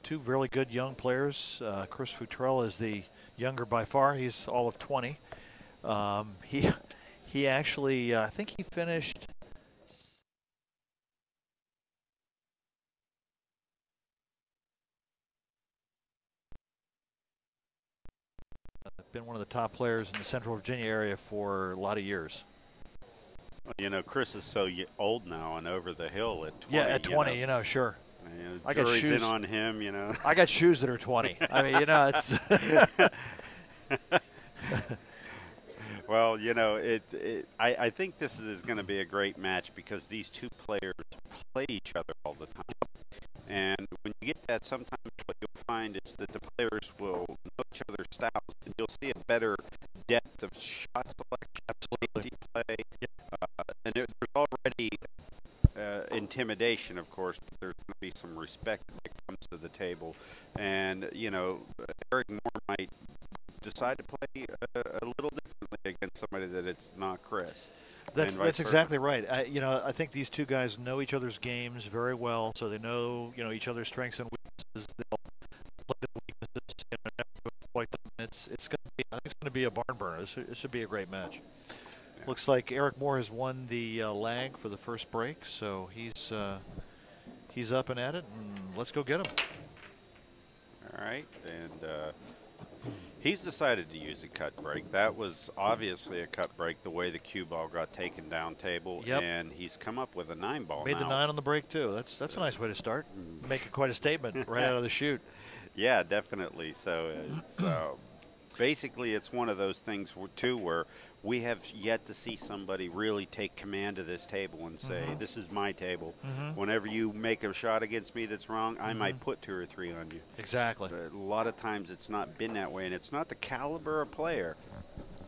Two really good young players. Chris Futrell is the younger by far. He's all of 20. He actually, I think he finished. Been one of the top players in the Central Virginia area for a lot of years. Well, you know, Chris is so old now and over the hill at 20. Yeah, at 20, you know, sure. I got shoes in on him, you know. I got shoes that are 20. I mean, you know, it's. Well, you know, I think this is going to be a great match because these two players play each other all the time. And when you get that, sometimes what you'll find is that the players will know each other's styles, and you'll see a better depth of shot selection, safety play. And there's already intimidation, of course, but there's going to be some respect that comes to the table. And, you know, Eric Moore might decide to play a little differently against somebody that it's not Chris. That's exactly right. You know, I think these two guys know each other's games very well, so they know, you know, each other's strengths and weaknesses. They'll play the weaknesses and exploit them. It's going to be, I think it's going to be a barn burner. It should be a great match. Yeah. Looks like Eric Moore has won the lag for the first break, so he's up and at it, and let's go get him. All right, and he's decided to use a cut break. That was obviously a cut break the way the cue ball got taken down table. Yep. And he's come up with a 9-ball Made now. the 9 on the break too. That's a nice way to start. Make it quite a statement right out of the chute. Yeah, definitely. So basically it's one of those things too where we have yet to see somebody really take command of this table and say, this is my table. Whenever you make a shot against me that's wrong, I might put 2 or 3 on you. Exactly. But a lot of times it's not been that way, and it's not the caliber of player,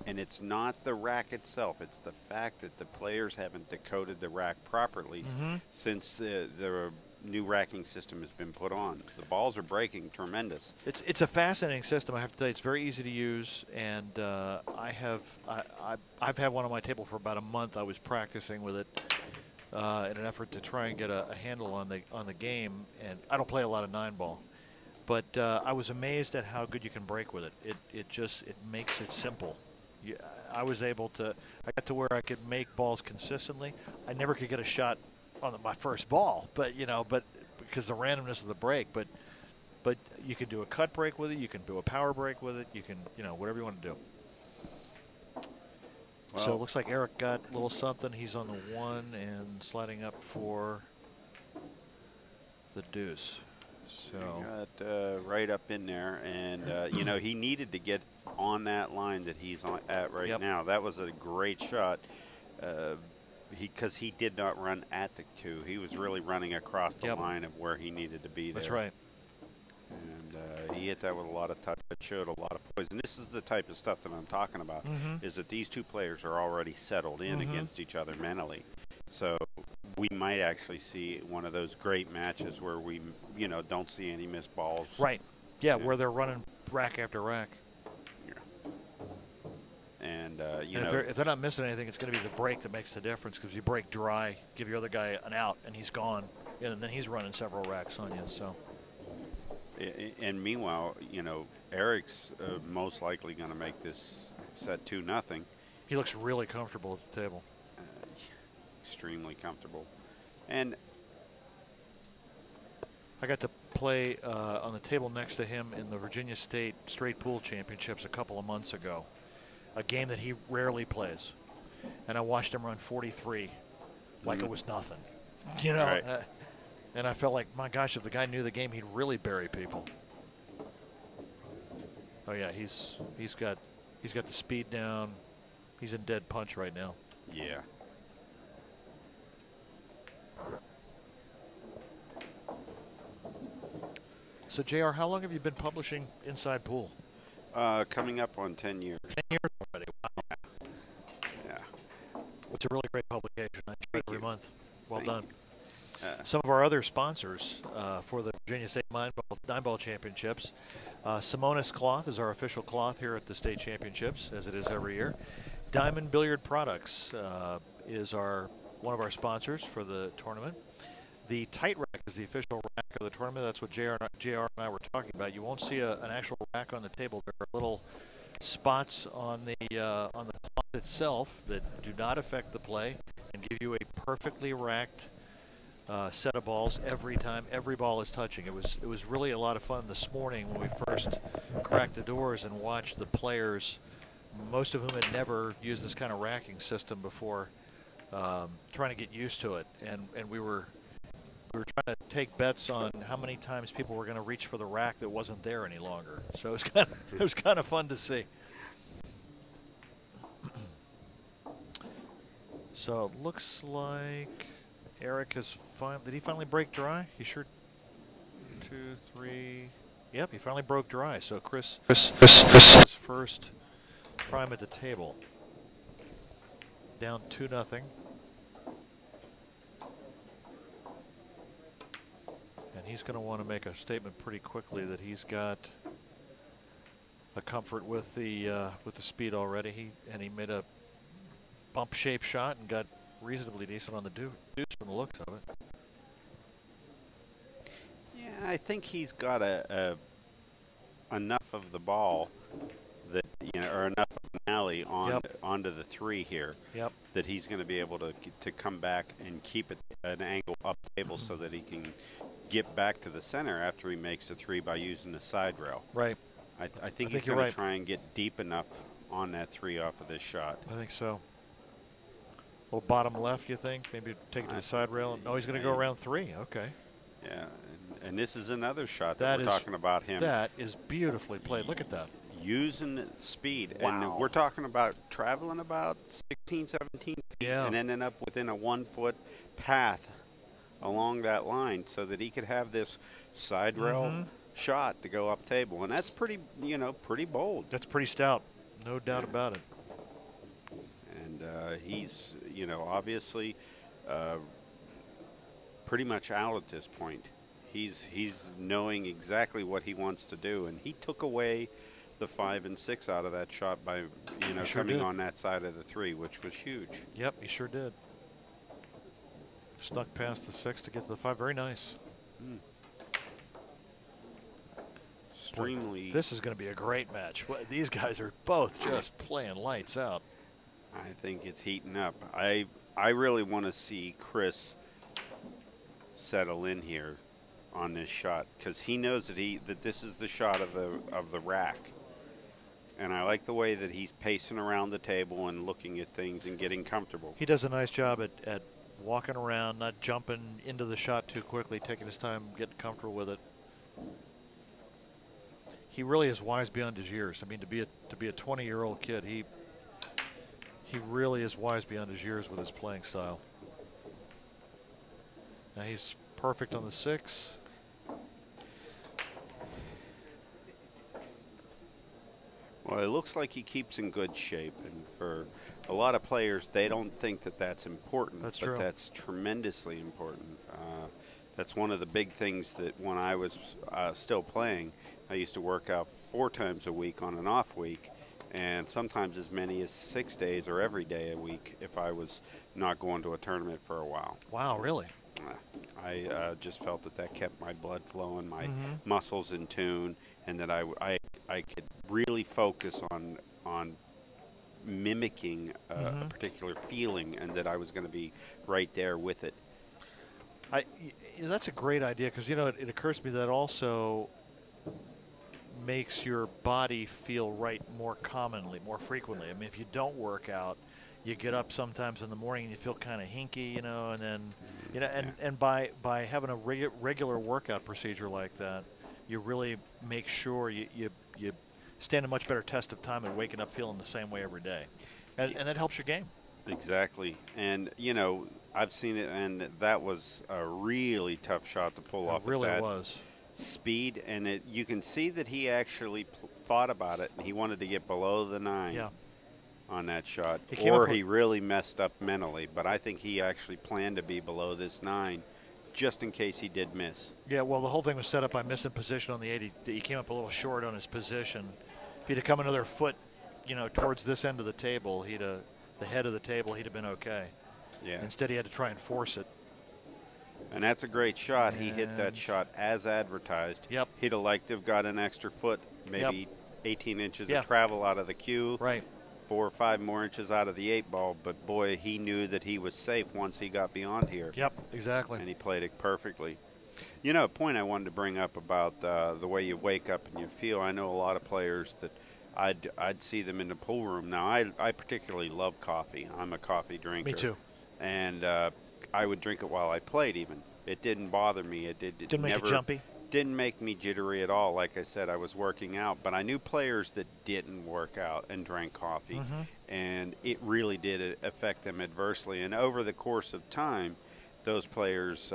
and it's not the rack itself. It's the fact that the players haven't decoded the rack properly since the new racking system has been put on. The balls are breaking tremendous. It's a fascinating system. I have to tell you, it's very easy to use, and I've had one on my table for about a month. I was practicing with it in an effort to try and get a handle on the game. And I don't play a lot of 9-ball, but I was amazed at how good you can break with it. It makes it simple. I got to where I could make balls consistently. I never could get a shot on my first ball, but because the randomness of the break, but you can do a cut break with it, you can do a power break with it, you can, whatever you want to do. Well, so it looks like Eric got a little something. He's on the 1 and sliding up for the deuce. So he got right up in there, and he needed to get on that line that he's at right now. That was a great shot. Because he did not run at the 2. He was really running across the line of where he needed to be there. That's right. And he hit that with a lot of touch. It showed a lot of poise. And this is the type of stuff that I'm talking about, is that these two players are already settled in against each other mentally. So we might actually see one of those great matches where we, don't see any missed balls. Right. Yeah, where they're running rack after rack. And, if they're not missing anything, it's going to be the break that makes the difference, because you break dry, give your other guy an out, and he's gone, and then he's running several racks on you. So. And meanwhile, Eric's most likely going to make this set 2-0. He looks really comfortable at the table. Extremely comfortable. And I got to play on the table next to him in the Virginia State Straight Pool Championships a couple of months ago. A game that he rarely plays, and I watched him run 43 like it was nothing, Right. And I felt like, my gosh, if the guy knew the game, he'd really bury people. Oh yeah, he's got the speed down. He's in dead punch right now. Yeah. So JR, how long have you been publishing Inside Pool? Coming up on 10 years. 10 years already. Wow. Yeah. It's a really great publication. I try every month. Well done. You. Some of our other sponsors for the Virginia State 9-ball Championships. Simonis Cloth is our official cloth here at the state championships, as it is every year. Diamond Billiard Products is one of our sponsors for the tournament. The Tight Rack is the official rack of the tournament. That's what JR and I were talking about. You won't see an actual rack on the table. There are little spots on the cloth itself that do not affect the play and give you a perfectly racked set of balls every time every ball is touching. It was really a lot of fun this morning when we first cracked the doors and watched the players, most of whom had never used this kind of racking system before, trying to get used to it. And we were trying to take bets on how many times people were going to reach for the rack that wasn't there any longer. So it was kind of fun to see. So it looks like Eric has did he finally break dry? He sure. 2, 3. Yep, he finally broke dry. So Chris his first try at the table. Down 2-0. And he's going to want to make a statement pretty quickly that he's got a comfort with the speed already. He made a bump shape shot and got reasonably decent on the deuce from the looks of it. Yeah, I think he's got enough of the ball that, you know, or enough of an alley on onto the 3 here. Yep. That he's going to be able to come back and keep it an angle up table so that he can get back to the center after he makes a 3 by using the side rail. Right. I think he's going to try and get deep enough on that 3 off of this shot. I think so. A little bottom left, you think? Maybe take it to the side rail. No, he's going to go around 3. Okay. Yeah, and this is another shot that we're talking about him. That is beautifully played. Look at that. Using speed. Wow. And we're talking about traveling about 16, 17 feet and ending up within a 1-foot path along that line so that he could have this side rail shot to go up table. And that's pretty, you know, pretty bold. That's pretty stout. No doubt about it. And he's, you know, obviously pretty much out at this point. He's knowing exactly what he wants to do, and he took away the 5 and 6 out of that shot by, you know, coming on that side of the 3, which was huge. Yep, he sure did. Snuck past the 6 to get to the 5. Very nice. Extremely. This is going to be a great match. These guys are both just playing lights out. I think it's heating up. I really want to see Chris settle in here on this shot because he knows that this is the shot of the rack. And I like the way that he's pacing around the table and looking at things and getting comfortable. He does a nice job at walking around, not jumping into the shot too quickly, taking his time, getting comfortable with it. He really is wise beyond his years. I mean, to be a 20-year-old kid, he really is wise beyond his years with his playing style. Now he's perfect on the 6. Well, it looks like he keeps in good shape, and for a lot of players, they don't think that that's important. That's true. But that's tremendously important. That's one of the big things that when I was still playing, I used to work out 4 times a week on an off week, and sometimes as many as 6 days or every day a week if I was not going to a tournament for a while. Wow, really? I just felt that kept my blood flowing, my muscles in tune, and that I could really focus on mimicking a particular feeling, and that I was going to be right there with it. That's a great idea because, you know, it occurs to me that also makes your body feel right more commonly, more frequently. I mean, if you don't work out, you get up sometimes in the morning and you feel kind of hinky, you know, and then, you know, and by having a regular workout procedure like that, you really make sure you stand a much better test of time and waking up feeling the same way every day, and that helps your game. Exactly, and you know, I've seen it, and that was a really tough shot to pull off. It really was. Speed, and you can see that he actually thought about it, and he wanted to get below the 9. Yeah. On that shot, or he really messed up mentally. But I think he actually planned to be below this 9, just in case he did miss. Yeah, well, the whole thing was set up by missing position on the 8. He came up a little short on his position. If he'd have come another foot, you know, towards this end of the table, the head of the table, he'd have been okay. Yeah. Instead, he had to try and force it. And that's a great shot. He hit that And- shot as advertised. Yep. He'd have liked to have got an extra foot, maybe 18 inches Yeah. of travel out of the cue. Right. 4 or 5 more inches out of the 8-ball, but boy, he knew that he was safe once he got beyond here. Yep, exactly. And he played it perfectly. You know, a point I wanted to bring up about the way you wake up and you feel, I know a lot of players that I'd see them in the pool room. Now, I particularly love coffee. I'm a coffee drinker. Me too. And I would drink it while I played even. It didn't bother me. It Didn't make never, you jumpy? Didn't make me jittery at all. Like I said, I was working out, but I knew players that didn't work out and drank coffee, and it really did affect them adversely. And over the course of time, those players,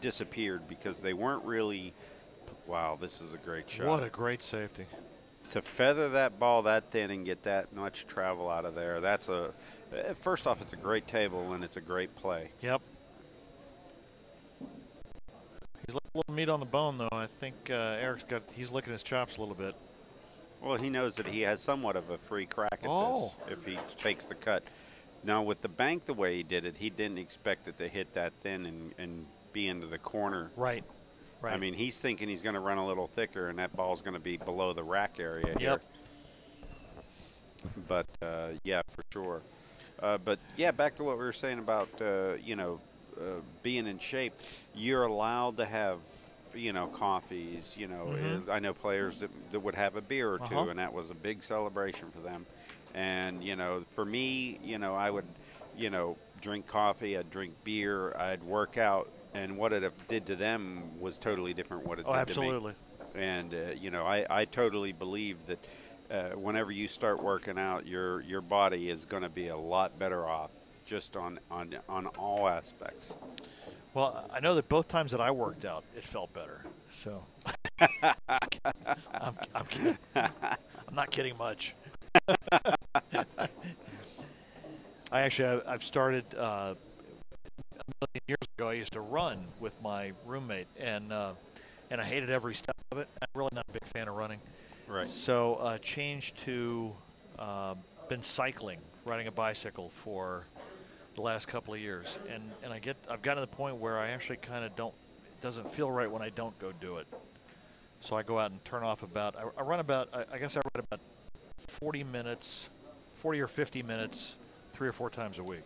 disappeared because they weren't really. Wow, this is a great shot. What a great safety. To feather that ball that thin and get that much travel out of there, that's a. First off, it's a great table and it's a great play. Yep. He's left a little meat on the bone, though. I think he's licking his chops a little bit. Well, he knows that he has somewhat of a free crack at this if he takes the cut. Now, with the bank the way he did it, he didn't expect it to hit that thin and be into the corner. Right. Right. I mean, he's thinking he's going to run a little thicker, and that ball's going to be below the rack area here. But, yeah, for sure. But, yeah, back to what we were saying about, being in shape. You're allowed to have, coffees. I know players that would have a beer or two, and that was a big celebration for them. And, for me, I would, drink coffee, I'd drink beer, I'd work out. And what it did to them was totally different what it did absolutely. to me. And, I totally believe that whenever you start working out, your body is going to be a lot better off just on all aspects. Well, I know that both times that I worked out, it felt better. So I'm kidding. I'm not kidding much. I've started a million years ago. I used to run with my roommate, and I hated every step of it. I'm really not a big fan of running. Right. So changed to been cycling, riding a bicycle for the last couple of years, and I've gotten to the point where I actually kind of don't. It doesn't feel right when I don't go do it. So I go out and turn off about. I run about. I guess I run about 40 minutes, 40 or 50 minutes, 3 or 4 times a week.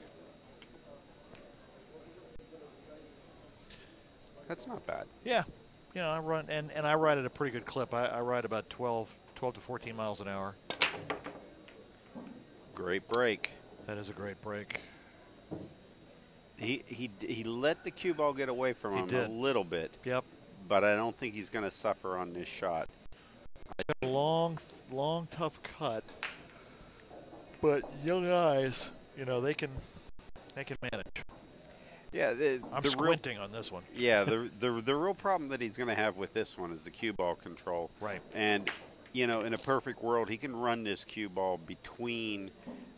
That's not bad. Yeah, I run and I ride at a pretty good clip. I ride about 12 to 14 miles an hour. Great break. That is a great break. He let the cue ball get away from him a little bit. Yep. But I don't think he's going to suffer on this shot. It's a long, tough cut. But young guys, they can manage. Yeah, I'm squinting on this one. Yeah, the real problem that he's going to have with this one is the cue ball control. Right. And in a perfect world, he can run this cue ball between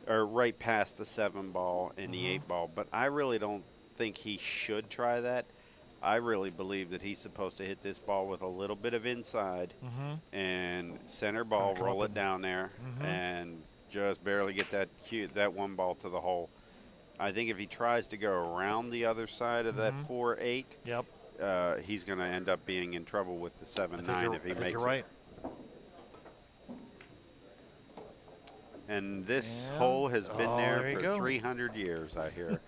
or right past the 7-ball and the 8-ball. But I really don't think he should try that. I really believe that he's supposed to hit this ball with a little bit of inside and center ball, roll it down there, and just barely get that one ball to the hole. I think if he tries to go around the other side of that 4-8, he's going to end up being in trouble with the 7-9 if he makes it. You're right. And this hole has been there for 300 years, I hear.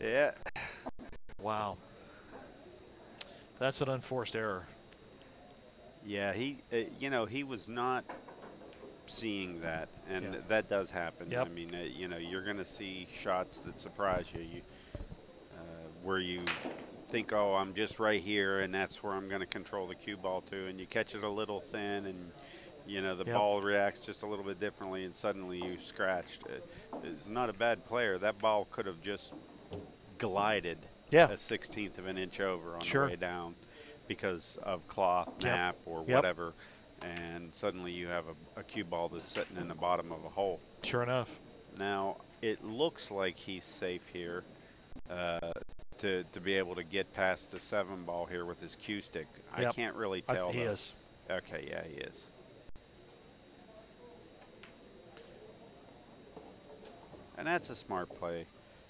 Yeah. Wow. That's an unforced error. Yeah, he was not seeing that, and that does happen. Yep. I mean, you're going to see shots that surprise you, where you think, oh, I'm just right here, and that's where I'm going to control the cue ball to, and you catch it a little thin, and the ball reacts just a little bit differently, and suddenly you scratched. It's not a bad player. That ball could have just glided a 1/16 of an inch over on the way down because of cloth, nap, or whatever, and suddenly you have a cue ball that's sitting in the bottom of a hole. Sure enough. Now, it looks like he's safe here to be able to get past the 7-ball here with his cue stick. I can't really tell. He is. Okay, yeah, he is. And that's a smart play.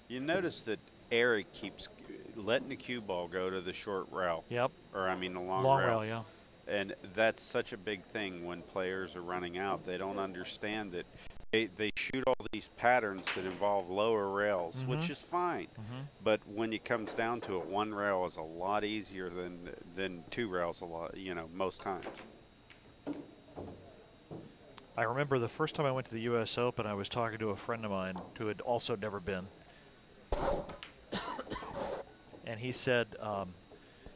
You notice that Eric keeps letting the cue ball go to the short rail. Yep. Or, I mean, the long rail. Rail, yeah. And that's such a big thing when players are running out. They don't understand that they shoot all these patterns that involve lower rails, which is fine. But when it comes down to it, one rail is a lot easier than two rails most times. I remember the first time I went to the U.S. Open, I was talking to a friend of mine who had also never been. And he said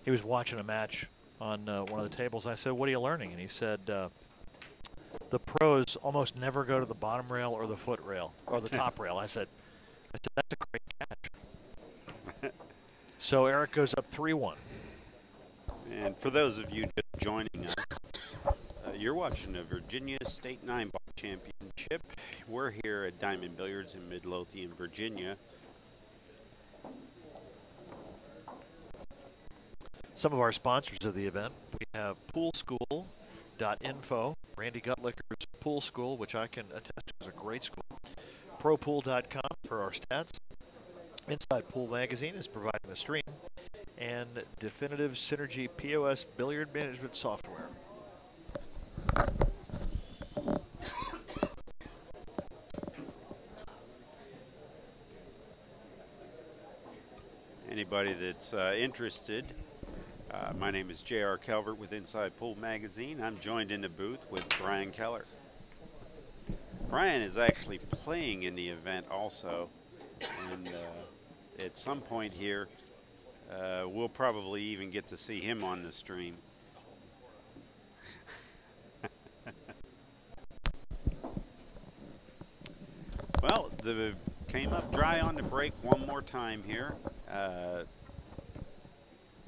he was watching a match on one of the tables. I said, "What are you learning?" And he said, "The pros almost never go to the bottom rail or the foot rail or the top rail." I said, "That's a great catch." So Eric goes up 3-1. And for those of you just joining us, you're watching the Virginia State 9-Ball Championship. We're here at Diamond Billiards in Midlothian, Virginia. Some of our sponsors of the event, we have poolschool.info, Randy Gutlicker's Pool School, which I can attest to is a great school. ProPool.com for our stats. Inside Pool Magazine is providing the stream. And Definitive Synergy POS Billiard Management Software. Anybody that's interested, my name is J.R. Calvert with Inside Pool Magazine. I'm joined in the booth with Brian Keller. Brian is actually playing in the event also, and at some point here, we'll probably even get to see him on the stream. Well, the came up dry on the break one more time here.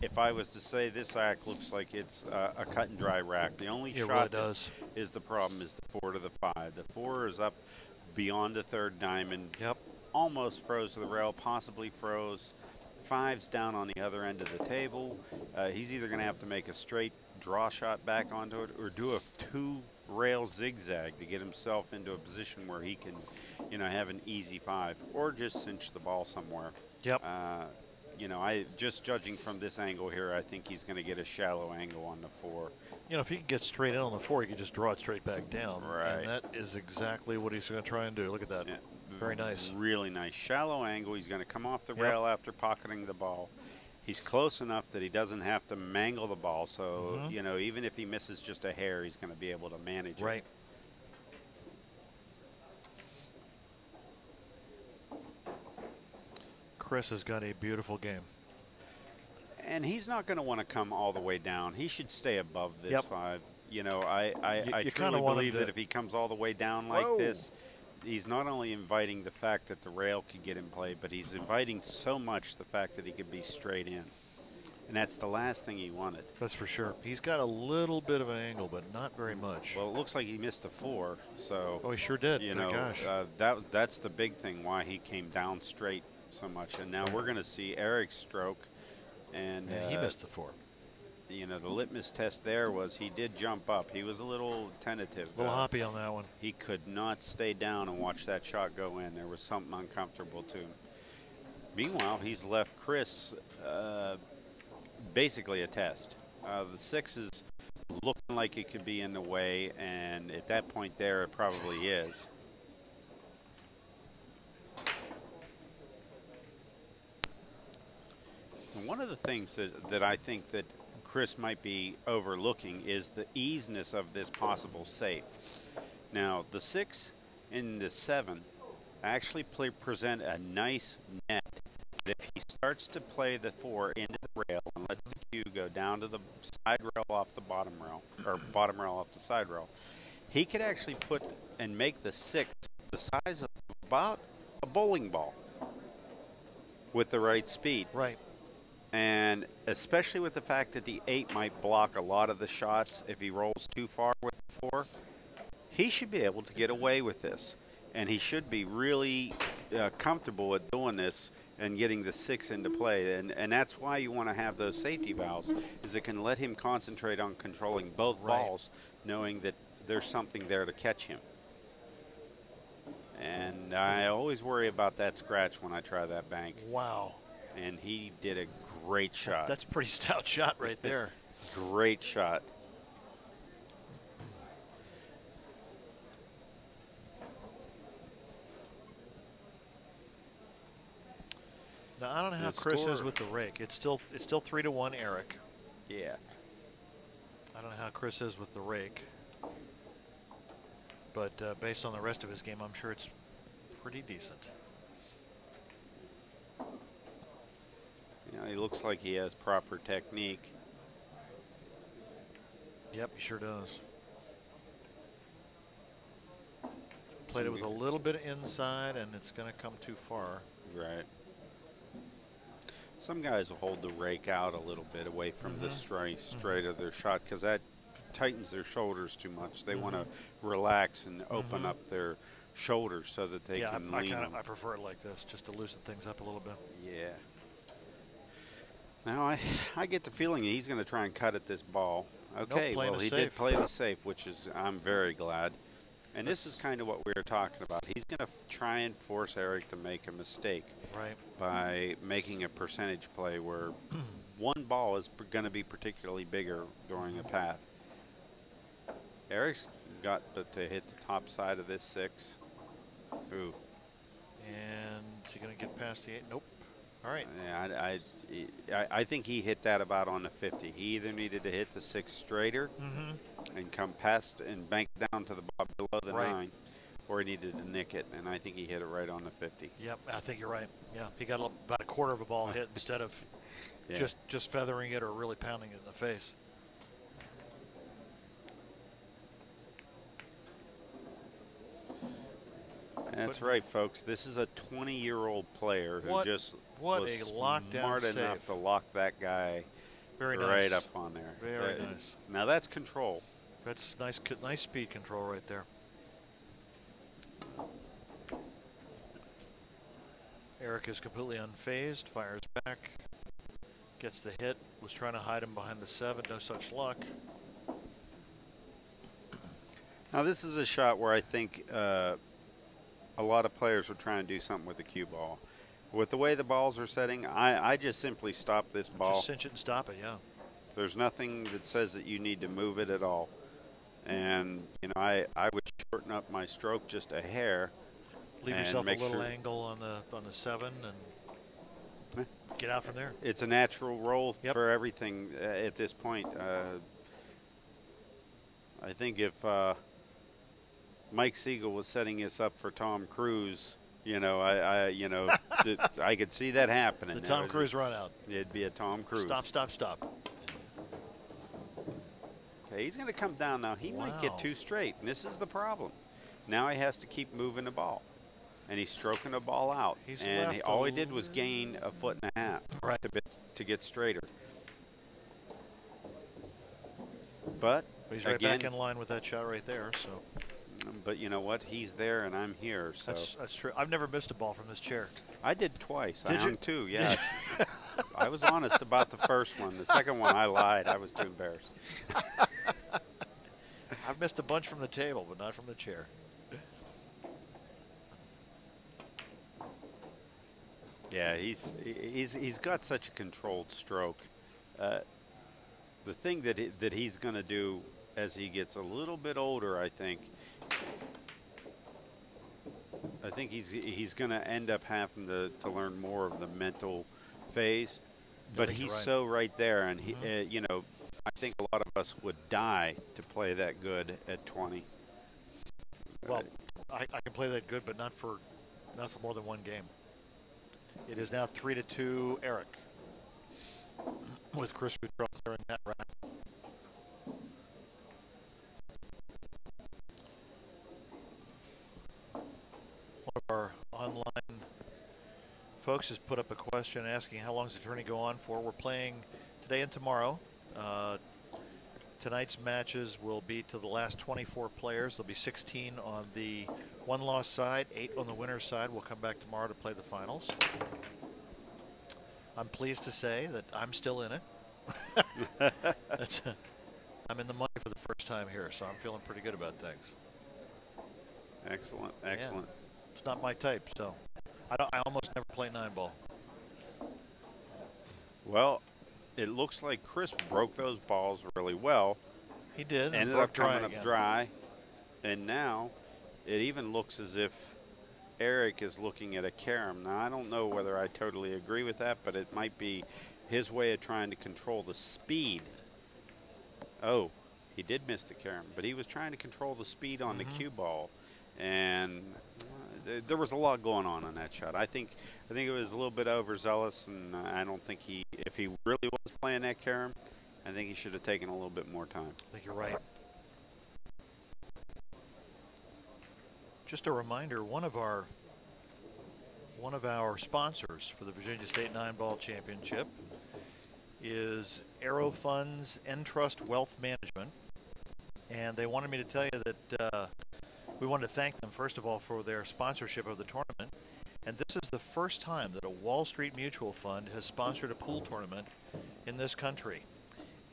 If I was to say this rack looks like it's a cut and dry rack, the only shot that is the problem is the 4 to the 5. The 4 is up beyond the third diamond. Yep. Almost froze to the rail, possibly froze. 5's down on the other end of the table. He's either going to have to make a straight draw shot back onto it or do a 2-rail zigzag to get himself into a position where he can, have an easy 5 or just cinch the ball somewhere. Yep. I just judging from this angle here, I think he's going to get a shallow angle on the 4. If he can get straight in on the 4, he can just draw it straight back down. Right. And that is exactly what he's going to try and do. Look at that. Yeah. Very nice. Really nice. Shallow angle. He's going to come off the rail after pocketing the ball. He's close enough that he doesn't have to mangle the ball. So, even if he misses just a hair, he's going to be able to manage it. Right. Chris has got a beautiful game. And he's not going to want to come all the way down. He should stay above this 5. I truly believe that if he comes all the way down like this, he's not only inviting the fact that the rail could get in play, but he's inviting so much the fact that he could be straight in. And that's the last thing he wanted. That's for sure. He's got a little bit of an angle, but not very much. Well, it looks like he missed a 4. So. Oh, he sure did. Gosh. That's the big thing why he came down straight so much. And now we're going to see Eric's stroke. And he missed the 4. The litmus test there was he did jump up. He was a little tentative. A little hoppy on that one. He could not stay down and watch that shot go in. There was something uncomfortable to him. Meanwhile, he's left Chris basically a test. The 6 is looking like it could be in the way, and at that point there, it probably is. And one of the things that I think that Chris might be overlooking is the easiness of this possible safe. Now, the 6 and the 7 actually present a nice net. But if he starts to play the 4 into the rail and lets the cue go down to the side rail off the bottom rail, or bottom rail off the side rail, he could actually put and make the 6 the size of about a bowling ball with the right speed. Right. And especially with the fact that the 8 might block a lot of the shots if he rolls too far with the 4, he should be able to get away with this. And he should be really comfortable with doing this and getting the 6 into play. And that's why you want to have those safety valves, is it can let him concentrate on controlling both balls, knowing that there's something there to catch him. And I always worry about that scratch when I try that bank. Wow. And he did a great shot. That's a pretty stout shot right there. Great shot. Now I don't know how Chris is with the rake. It's still 3-1 Eric. Yeah. I don't know how Chris is with the rake. But based on the rest of his game, I'm sure it's pretty decent. You know, he looks like he has proper technique. Yep, he sure does. Played it with a little bit inside, and it's going to come too far. Right. Some guys will hold the rake out a little bit away from the straight of their shot because that tightens their shoulders too much. They want to relax and open up their shoulders so that they can lean. I prefer it like this, just to loosen things up a little bit. Yeah. Now I get the feeling he's going to try and cut at this ball. Okay, well he did play the safe, which is I'm very glad. And this is kind of what we were talking about. He's going to try and force Eric to make a mistake by making a percentage play where one ball is going to be particularly bigger during a path. Eric's got to hit the top side of this 6. Ooh. And is he going to get past the 8? Nope. All right. Yeah, I think he hit that about on the 50. He either needed to hit the 6 straighter and come past and bank down to the below the 9, or he needed to nick it, and I think he hit it right on the 50. Yep, I think you're right. Yeah, he got about a quarter of a ball hit instead of just feathering it or really pounding it in the face. That's right, folks. This is a 20-year-old player who just was smart enough to lock that guy right up on there. Very nice. Now that's control. That's nice speed control right there. Eric is completely unfazed, fires back, gets the hit, was trying to hide him behind the 7, no such luck. Now this is a shot where I think a lot of players were trying to do something with the cue ball. With the way the balls are setting, I just simply stop this ball. Just cinch it and stop it, yeah. There's nothing that says that you need to move it at all. And, you know, I would shorten up my stroke just a hair. Leave yourself a little angle on the 7 and get out from there. It's a natural roll for everything at this point. I think if Mike Siegel was setting us up for Tom Cruise, you know, I could see that happening. The Tom Cruise run out. It'd be a Tom Cruise. Stop, stop, stop. Okay, he's going to come down now. He might get too straight, and this is the problem. Now he has to keep moving the ball, and he's stroking the ball out. All he did was gain a 1.5 to get straighter. But he's right back in line with that shot right there. So. But you know what? He's there, and I'm here. So that's true. I've never missed a ball from this chair. I did twice. Did I hung 2, yes. I was honest about the first one. The second one, I lied. I was too embarrassed. I've missed a bunch from the table, but not from the chair. Yeah, he's got such a controlled stroke. The thing that he's going to do as he gets a little bit older, I think he's going to end up having to learn more of the mental phase. But he's so right there, and he, you know, I think a lot of us would die to play that good at 20. Well, I can play that good, but not for more than one game. It is now 3-2 Eric, with Chris Futrell clearing that rack. One of our online folks has put up a question asking how long does the tourney go on for. We're playing today and tomorrow. Tonight's matches will be to the last 24 players. There'll be 16 on the one-loss side, 8 on the winner's side. We'll come back tomorrow to play the finals. I'm pleased to say that I'm still in it. I'm in the money for the first time here, so I'm feeling pretty good about things. Excellent, excellent. Yeah. It's not my type, so I almost never play 9-ball. Well, it looks like Chris broke those balls really well. He did. Ended up coming up dry. And now it even looks as if Eric is looking at a carom. Now, I don't know whether I totally agree with that, but it might be his way of trying to control the speed. Oh, he did miss the carom, but he was trying to control the speed on the cue ball. And there was a lot going on that shot. I think it was a little bit overzealous, and I don't think if he really was playing that carom, I think he should have taken a little bit more time. I think you're right. Just a reminder, one of our sponsors for the Virginia State 9-ball championship is Aero Funds Entrust Wealth Management, and they wanted me to tell you that we wanted to thank them first of all for their sponsorship of the tournament. And this is the first time that a Wall Street mutual fund has sponsored a pool tournament in this country.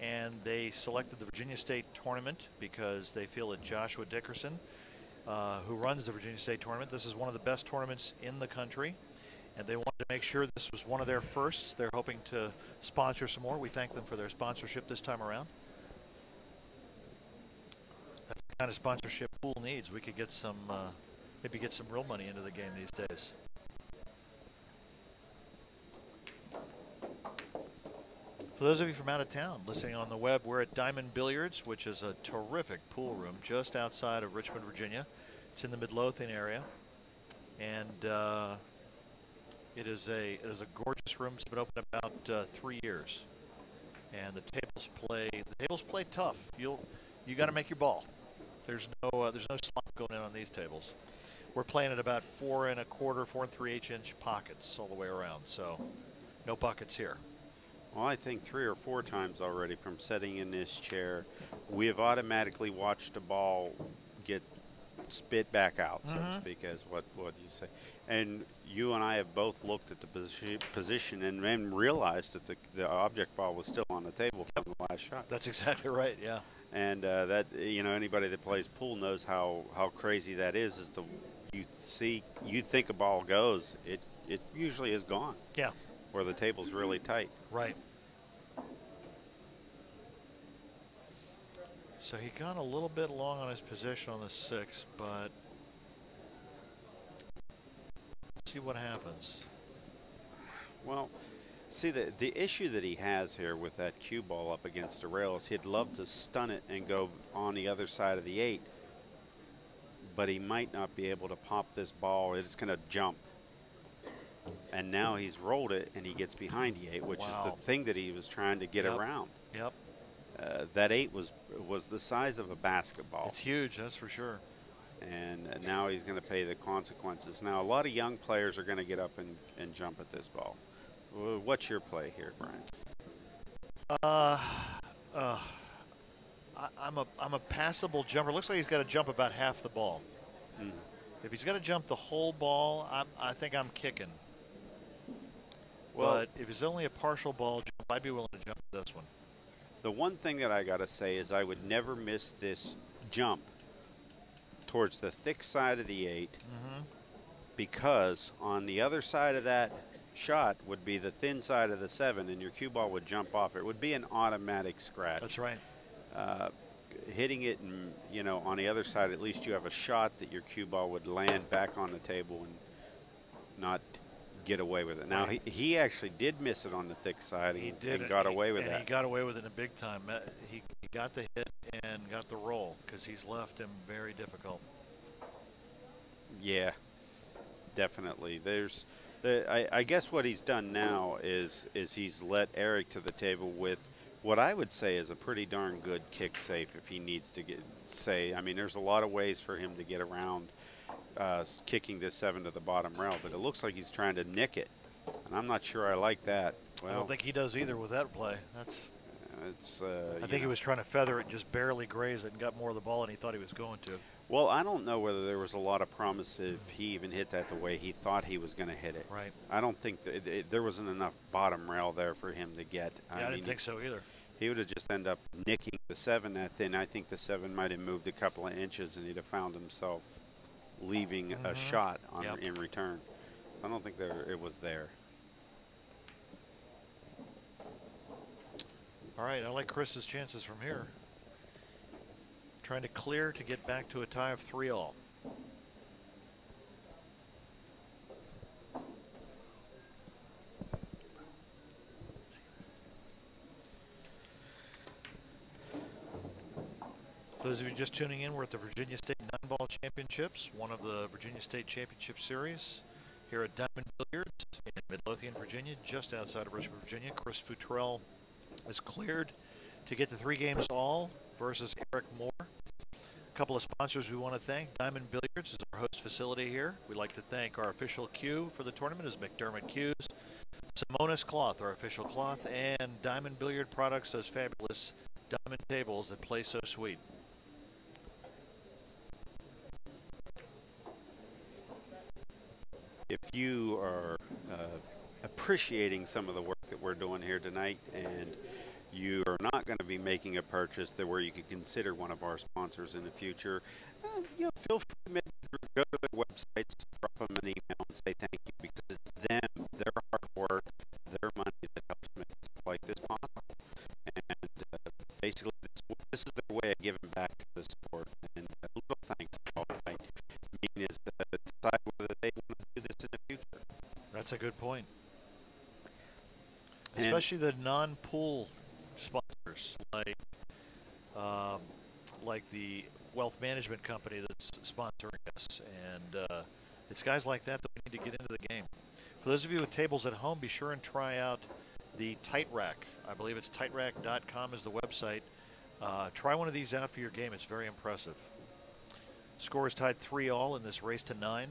And they selected the Virginia State tournament because they feel that Joshua Dickerson, who runs the Virginia State tournament, this is one of the best tournaments in the country. And they wanted to make sure this was one of their firsts. They're hoping to sponsor some more. We thank them for their sponsorship this time around. That's the kind of sponsorship pool needs. We could get some, maybe get some real money into the game these days. For those of you from out of town listening on the web, we're at Diamond Billiards, which is a terrific pool room just outside of Richmond, Virginia. It's in the Midlothian area, and it is a gorgeous room. It's been open about 3 years, and the tables play tough. You got to make your ball. There's no slop going in on these tables. We're playing at about 4 1/4, 4 3/8 inch pockets all the way around, so no buckets here. Well, I think 3 or 4 times already from sitting in this chair, we have automatically watched a ball get spit back out, so to speak, as what you say. And you and I have both looked at the position and then realized that the object ball was still on the table from the last shot. That's exactly right, yeah. And that, anybody that plays pool knows how crazy that is. You think a ball goes, it usually is gone. Yeah. Where the table's really tight. Right. So he got a little bit long on his position on the 6, but let's see what happens. Well, see, the issue that he has here with that cue ball up against the rails, he'd love to stun it and go on the other side of the 8, but he might not be able to pop this ball. It's going to jump. And now he's rolled it, and he gets behind the 8, which is the thing that he was trying to get around. Yep. That 8 was the size of a basketball. It's huge, that's for sure. And now he's going to pay the consequences. Now, a lot of young players are going to get up and jump at this ball. What's your play here, Brian? I'm a passable jumper. Looks like he's got to jump about half the ball. If he's got to jump the whole ball, I think I'm kicking. Well, but if it's only a partial ball jump, I'd be willing to jump this one. The one thing that I got to say is I would never miss this jump towards the thick side of the 8 because on the other side of that shot would be the thin side of the 7, and your cue ball would jump off. It would be an automatic scratch. That's right. Hitting it, and on the other side, at least you have a shot that your cue ball would land back on the table and not get away with it. Now he actually did miss it on the thick side. He got away with that. He got away with it in a big time. He got the hit and got the roll because he's left him very difficult. Yeah, definitely. I guess what he's done now is he's let Eric to the table with what I would say is a pretty darn good kick safe if he needs to I mean, there's a lot of ways for him to get around kicking this 7 to the bottom rail, but it looks like he's trying to nick it, and I'm not sure I like that. Well, I don't think he does either with that play. I think he was trying to feather it and just barely graze it and got more of the ball than he thought he was going to. Well, I don't know whether there was a lot of promise if he even hit that the way he thought he was going to hit it. Right. I don't think that there wasn't enough bottom rail there for him to get. I didn't think so either. He would have just ended up nicking the 7 that thin. I think the 7 might have moved a couple of inches and he'd have found himself leaving a shot on Yep. in return. I don't think it was there. All right, I like Chris's chances from here. Trying to clear to get back to a tie of 3-all. For those of you just tuning in, we're at the Virginia State 9-Ball Championships, one of the Virginia State Championship Series, here at Diamond Billiards in Midlothian, Virginia, just outside of Richmond, Virginia. Chris Futrell is cleared to get the 3 games all versus Eric Moore. A couple of sponsors we want to thank. Diamond Billiards is our host facility here. We'd like to thank our official cue for the tournament is McDermott Cues, Simonis Cloth, our official cloth, and Diamond Billiard Products, those fabulous diamond tables that play so sweet. If you are appreciating some of the work that we're doing here tonight, and you are not going to be making a purchase that where you could consider one of our sponsors in the future, feel free to maybe go to their websites, drop them an email, and say thank you, because it's them, their hard work, their money that helps make stuff like this possible. And basically, this is their way of giving back to the sport. And a little thanks to all tonight. Mean is decide whether they want to do this in the future. That's a good point. Especially the non-pool sponsors, like the wealth management company that's sponsoring us, and it's guys like that that we need to get into the game. For those of you with tables at home, be sure and try out the Tight Rack. I believe it's tightrack.com is the website. Try one of these out for your game. It's very impressive. Score is tied 3-all in this race to 9.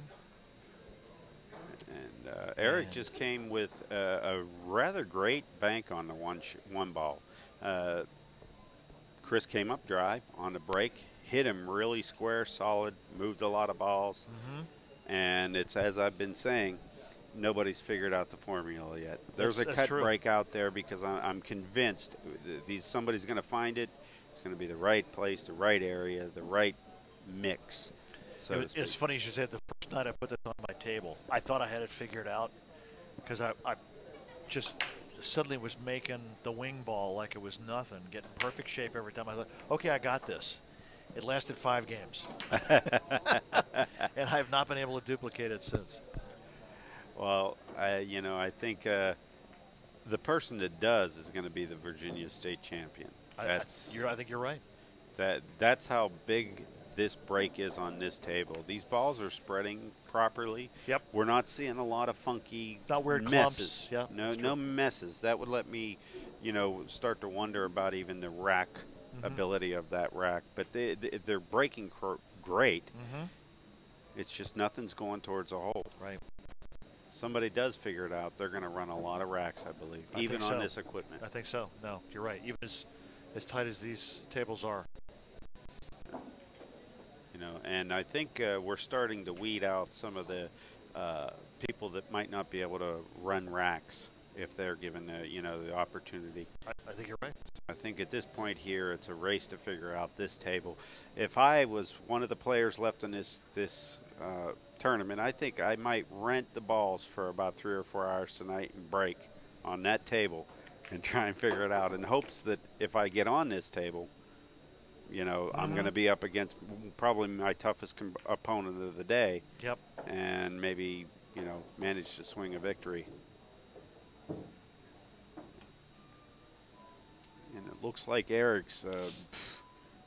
And Eric just came with a rather great bank on the one ball. Chris came up dry on the break, hit him really square, solid, moved a lot of balls. And it's, as I've been saying, nobody's figured out the formula yet. There's a cut break out there, because I'm convinced somebody's going to find it. It's going to be the right place, the right area, the right mix. So it's funny you should say it. The first night I put this on my table, I thought I had it figured out, because I just suddenly was making the wing ball like it was nothing, getting perfect shape every time. I thought, okay, I got this. It lasted 5 games. And I have not been able to duplicate it since. Well, I think the person that does is going to be the Virginia State champion. I think you're right. That's how big this break is on this table. These balls are spreading properly. Yep. We're not seeing a lot of funky not weird messes. Clumps. Yeah, no messes. That would let me, start to wonder about even the rack ability of that rack. But they're breaking great. It's just nothing's going towards a hole. Right. Somebody does figure it out. They're going to run a lot of racks, I believe, even on this equipment. I think so. No, you're right. Even as tight as these tables are. And I think we're starting to weed out some of the people that might not be able to run racks if they're given the opportunity. I think you're right. I think at this point here, it's a race to figure out this table. If I was one of the players left in this tournament, I think I might rent the balls for about 3 or 4 hours tonight and break on that table and try and figure it out, in hopes that if I get on this table, I'm going to be up against probably my toughest opponent of the day. Yep. And maybe, manage to swing a victory. And it looks like Eric's,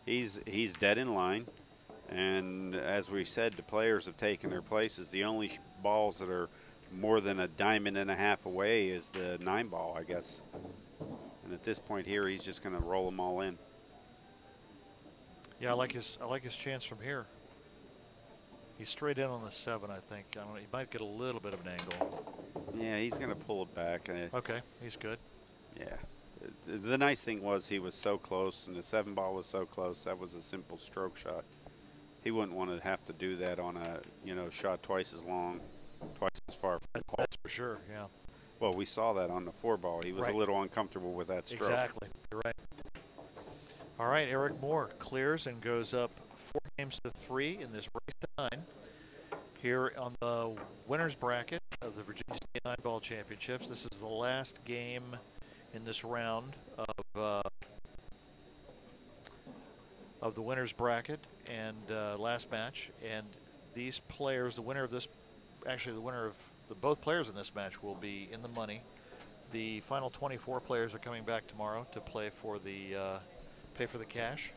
he's dead in line. And as we said, the players have taken their places. The only balls that are more than a diamond and a half away is the 9-ball, I guess. And at this point here, he's just going to roll them all in. Yeah, I like his chance from here. He's straight in on the 7, I think. I don't know, he might get a little bit of an angle. Yeah, he's going to pull it back. Okay, he's good. Yeah. The nice thing was he was so close, and the 7-ball was so close. That was a simple stroke shot. He wouldn't want to have to do that on a, shot twice as long, twice as far. That's for sure, yeah. Well, we saw that on the 4-ball. He was a little uncomfortable with that stroke. Exactly. You're right. All right, Eric Moore clears and goes up 4 games to 3 in this race to 9. here on the winners bracket of the Virginia State 9-ball championships. This is the last game in this round of the winners bracket and last match. And these players, the winner of this, actually the winner of both players in this match will be in the money. The final 24 players are coming back tomorrow to play for the pay for the cash.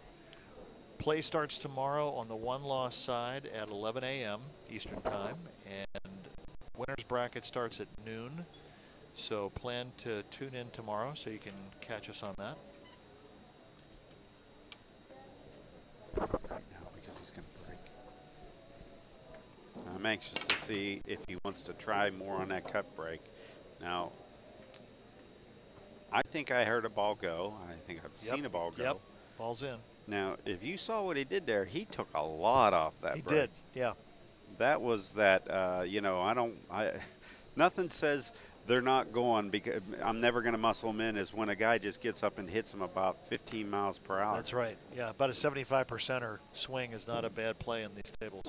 Play starts tomorrow on the one-loss side at 11 a.m. Eastern Time, and winner's bracket starts at noon. So plan to tune in tomorrow so you can catch us on that. Right now, because he's going to break. I'm anxious to see if he wants to try more on that cut break. Now, I think I heard a ball go. I think I've seen a ball go. Yep, ball's in. Now, if you saw what he did there, he took a lot off that break. He did, yeah. That was that, you know, nothing says they're not going because I'm never going to muscle him in as when a guy just gets up and hits him about 15 miles per hour. That's right, yeah. About a 75%er swing is not a bad play in these tables.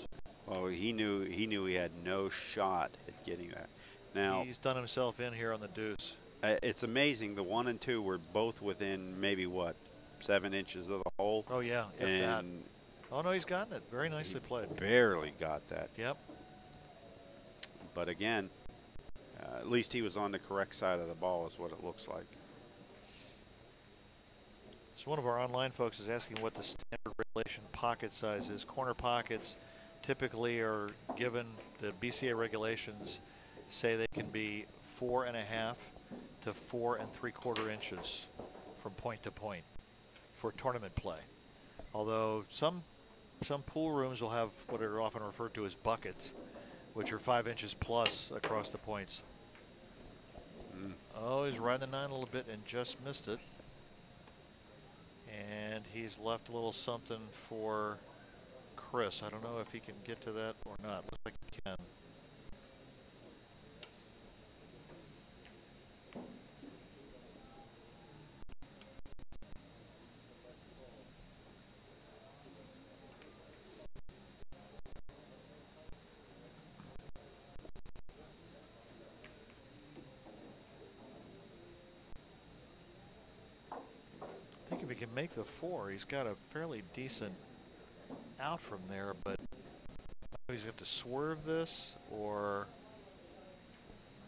Oh, he knew he had no shot at getting that. Now he's done himself in here on the deuce. It's amazing. The 1 and 2 were both within maybe what, 7 inches of the hole. Oh yeah, if that. Oh no, he's gotten it. Very nicely played. Barely got that. Yep. But again, at least he was on the correct side of the ball, is what it looks like. So one of our online folks is asking what the standard regulation pocket size is. Corner pockets typically are given, the BCA regulations say they can be 4.5 to 4 3/4 inches from point to point for tournament play. Although some pool rooms will have what are often referred to as buckets, which are 5 inches plus across the points. Oh, he's riding the 9 a little bit and just missed it. And he's left a little something for Chris. I don't know if he can get to that or not. Looks like he can. I think if he can make the 4, he's got a fairly decent out from there, but he's going to swerve this or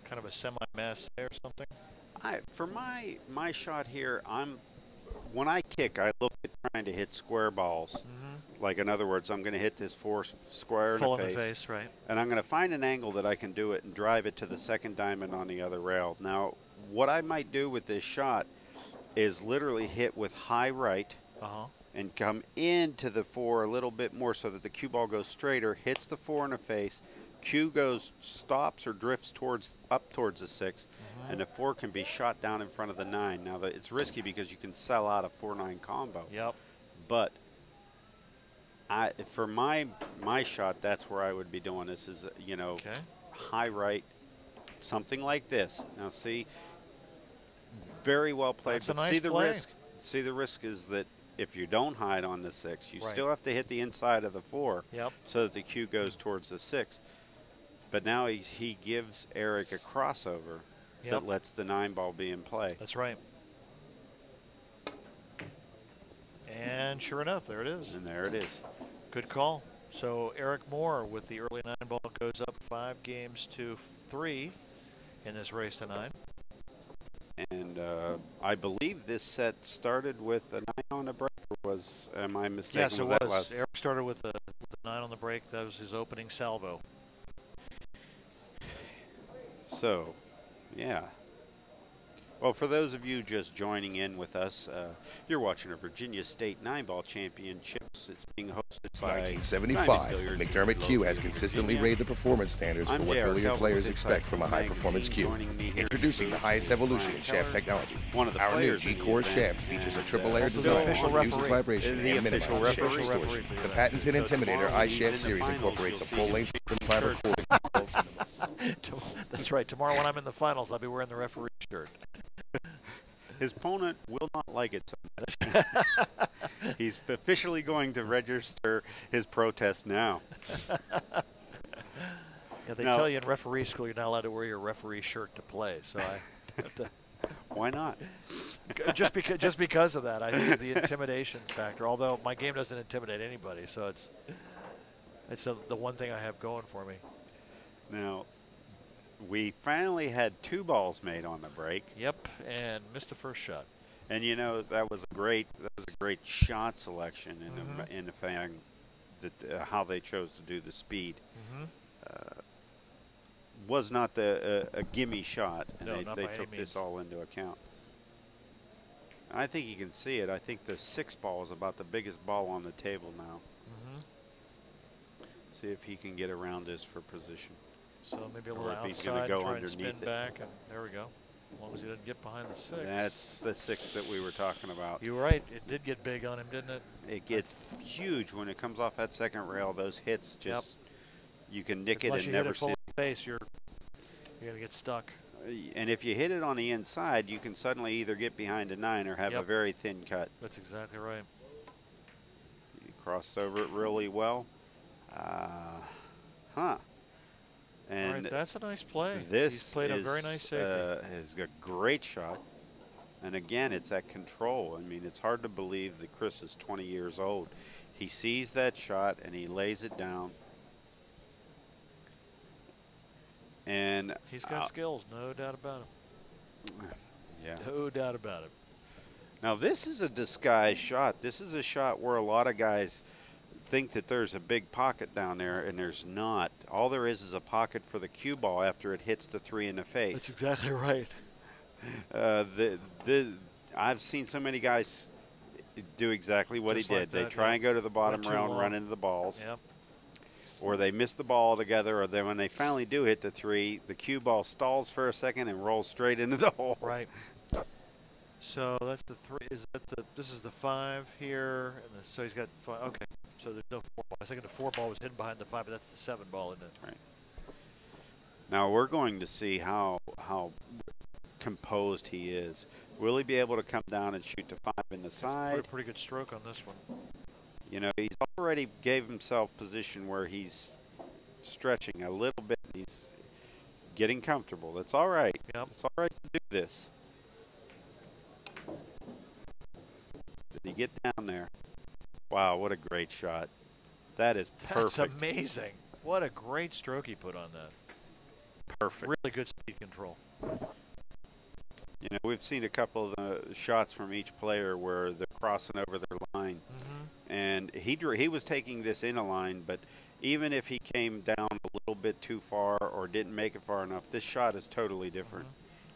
kind of a semi-mass or something. For my shot here, when I kick, I look at trying to hit square balls. Like, in other words, I'm going to hit this 4 square Full in the face, right? And I'm going to find an angle that I can do it and drive it to the second diamond on the other rail. Now, what I might do with this shot is literally hit with high right and come into the 4 a little bit more so that the cue ball goes straighter, hits the 4 in the face, cue stops or drifts up towards the 6, and the 4 can be shot down in front of the 9. Now, it's risky because you can sell out a 4-9 combo. Yep. But for my shot, that's where I would be doing this is, you know, high right, something like this. Now, see, very well played. That's a but nice see the play. risk. See the risk is that if you don't hide on the 6, you Right. still have to hit the inside of the 4 so that the cue goes towards the 6. But now he gives Eric a crossover that lets the 9 ball be in play. That's right. And sure enough, there it is. And there it is. Good call. So Eric Moore with the early 9 ball goes up 5 games to 3 in this race to 9. And I believe this set started with a 9 on the break, or am I mistaken? Yes, it that was. Eric started with a 9 on the break. That was his opening salvo. So, yeah. Well, for those of you just joining in with us, you're watching a Virginia State 9-ball championships. It's being hosted Since by 1975, McDermott Q has consistently raised the performance standards for what billiard players expect from a high-performance cue. Introducing the highest evolution in shaft technology. Our new G-Core shaft features a triple-layer design that reduces vibration and minimizes shaft distortion. The patented Intimidator iShaft series incorporates a full-length fiber core. That's right. Tomorrow when I'm in the finals, I'll be wearing the referee shirt. His opponent will not like it so much. He's officially going to register his protest now. Yeah, they tell you in referee school you're not allowed to wear your referee shirt to play, so I have to. Why not? just because of that, I think the intimidation factor. Although my game doesn't intimidate anybody, so it's the one thing I have going for me. Now, we finally had 2 balls made on the break. Yep, and missed the first shot. And you know that was a great shot selection in the fan that how they chose to do the speed. Was not a gimme shot, and they took this all into account. I think you can see it. I think the 6 ball is about the biggest ball on the table now. See if he can get around this for position. So maybe a little outside, he's going to go try and spin underneath back, and there we go. As long as he doesn't get behind the 6. That's the 6 that we were talking about. You were right. It did get big on him, didn't it? It gets huge when it comes off that second rail. Those hits just, you can nick it and you never hit it see full it. in the face, you're going to get stuck. And if you hit it on the inside, you can suddenly either get behind a 9 or have a very thin cut. That's exactly right. You cross over it really well. And all right, that's a nice play. This He's played a very nice safety. Is a great shot. And again, it's that control. I mean, it's hard to believe that Chris is 20 years old. He sees that shot and he lays it down. And he's got skills, no doubt about him. Yeah. No doubt about it. Now, this is a disguised shot. This is a shot where a lot of guys think that there's a big pocket down there, and there's not. All there is a pocket for the cue ball after it hits the 3 in the face. That's exactly right. I've seen so many guys do exactly what Just he did. like that, they try and go to the bottom round, run into the balls. Or they miss the ball altogether, or then when they finally do hit the 3, the cue ball stalls for a second and rolls straight into the hole. Right. So that's the 3. Is that this is the 5 here, and so he's got 5. Okay. So there's no 4 ball. I was thinking the 4 ball was hidden behind the 5, but that's the 7 ball, isn't it? Right. Now we're going to see how composed he is. Will he be able to come down and shoot the 5 in the side? Put a pretty good stroke on this one. You know, he's already gave himself position where he's stretching a little bit. He's getting comfortable. That's all right. Yep. It's all right to do this. Did he get down there? Wow, what a great shot. That is perfect. That's amazing. What a great stroke he put on that. Perfect. Really good speed control. You know, we've seen a couple of the shots from each player where they're crossing over their line. And he was taking this in a line, but even if he came down a little bit too far or didn't make it far enough, this shot is totally different.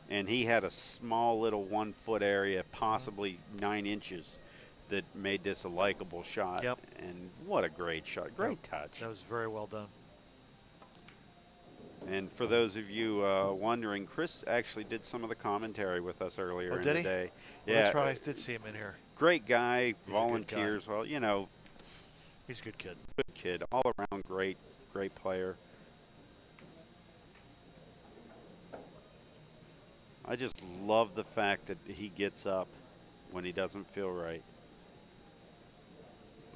And he had a small little 1 foot area, possibly 9 inches, that made this a likable shot. Yep. And what a great shot. Great touch. That was very well done. And for those of you wondering, Chris actually did some of the commentary with us earlier in the day. Well, that's right. I did see him in here. Great guy, He's volunteers. a good guy. Well, you know. He's a good kid. Good kid. All around great player. I just love the fact that he gets up when he doesn't feel right.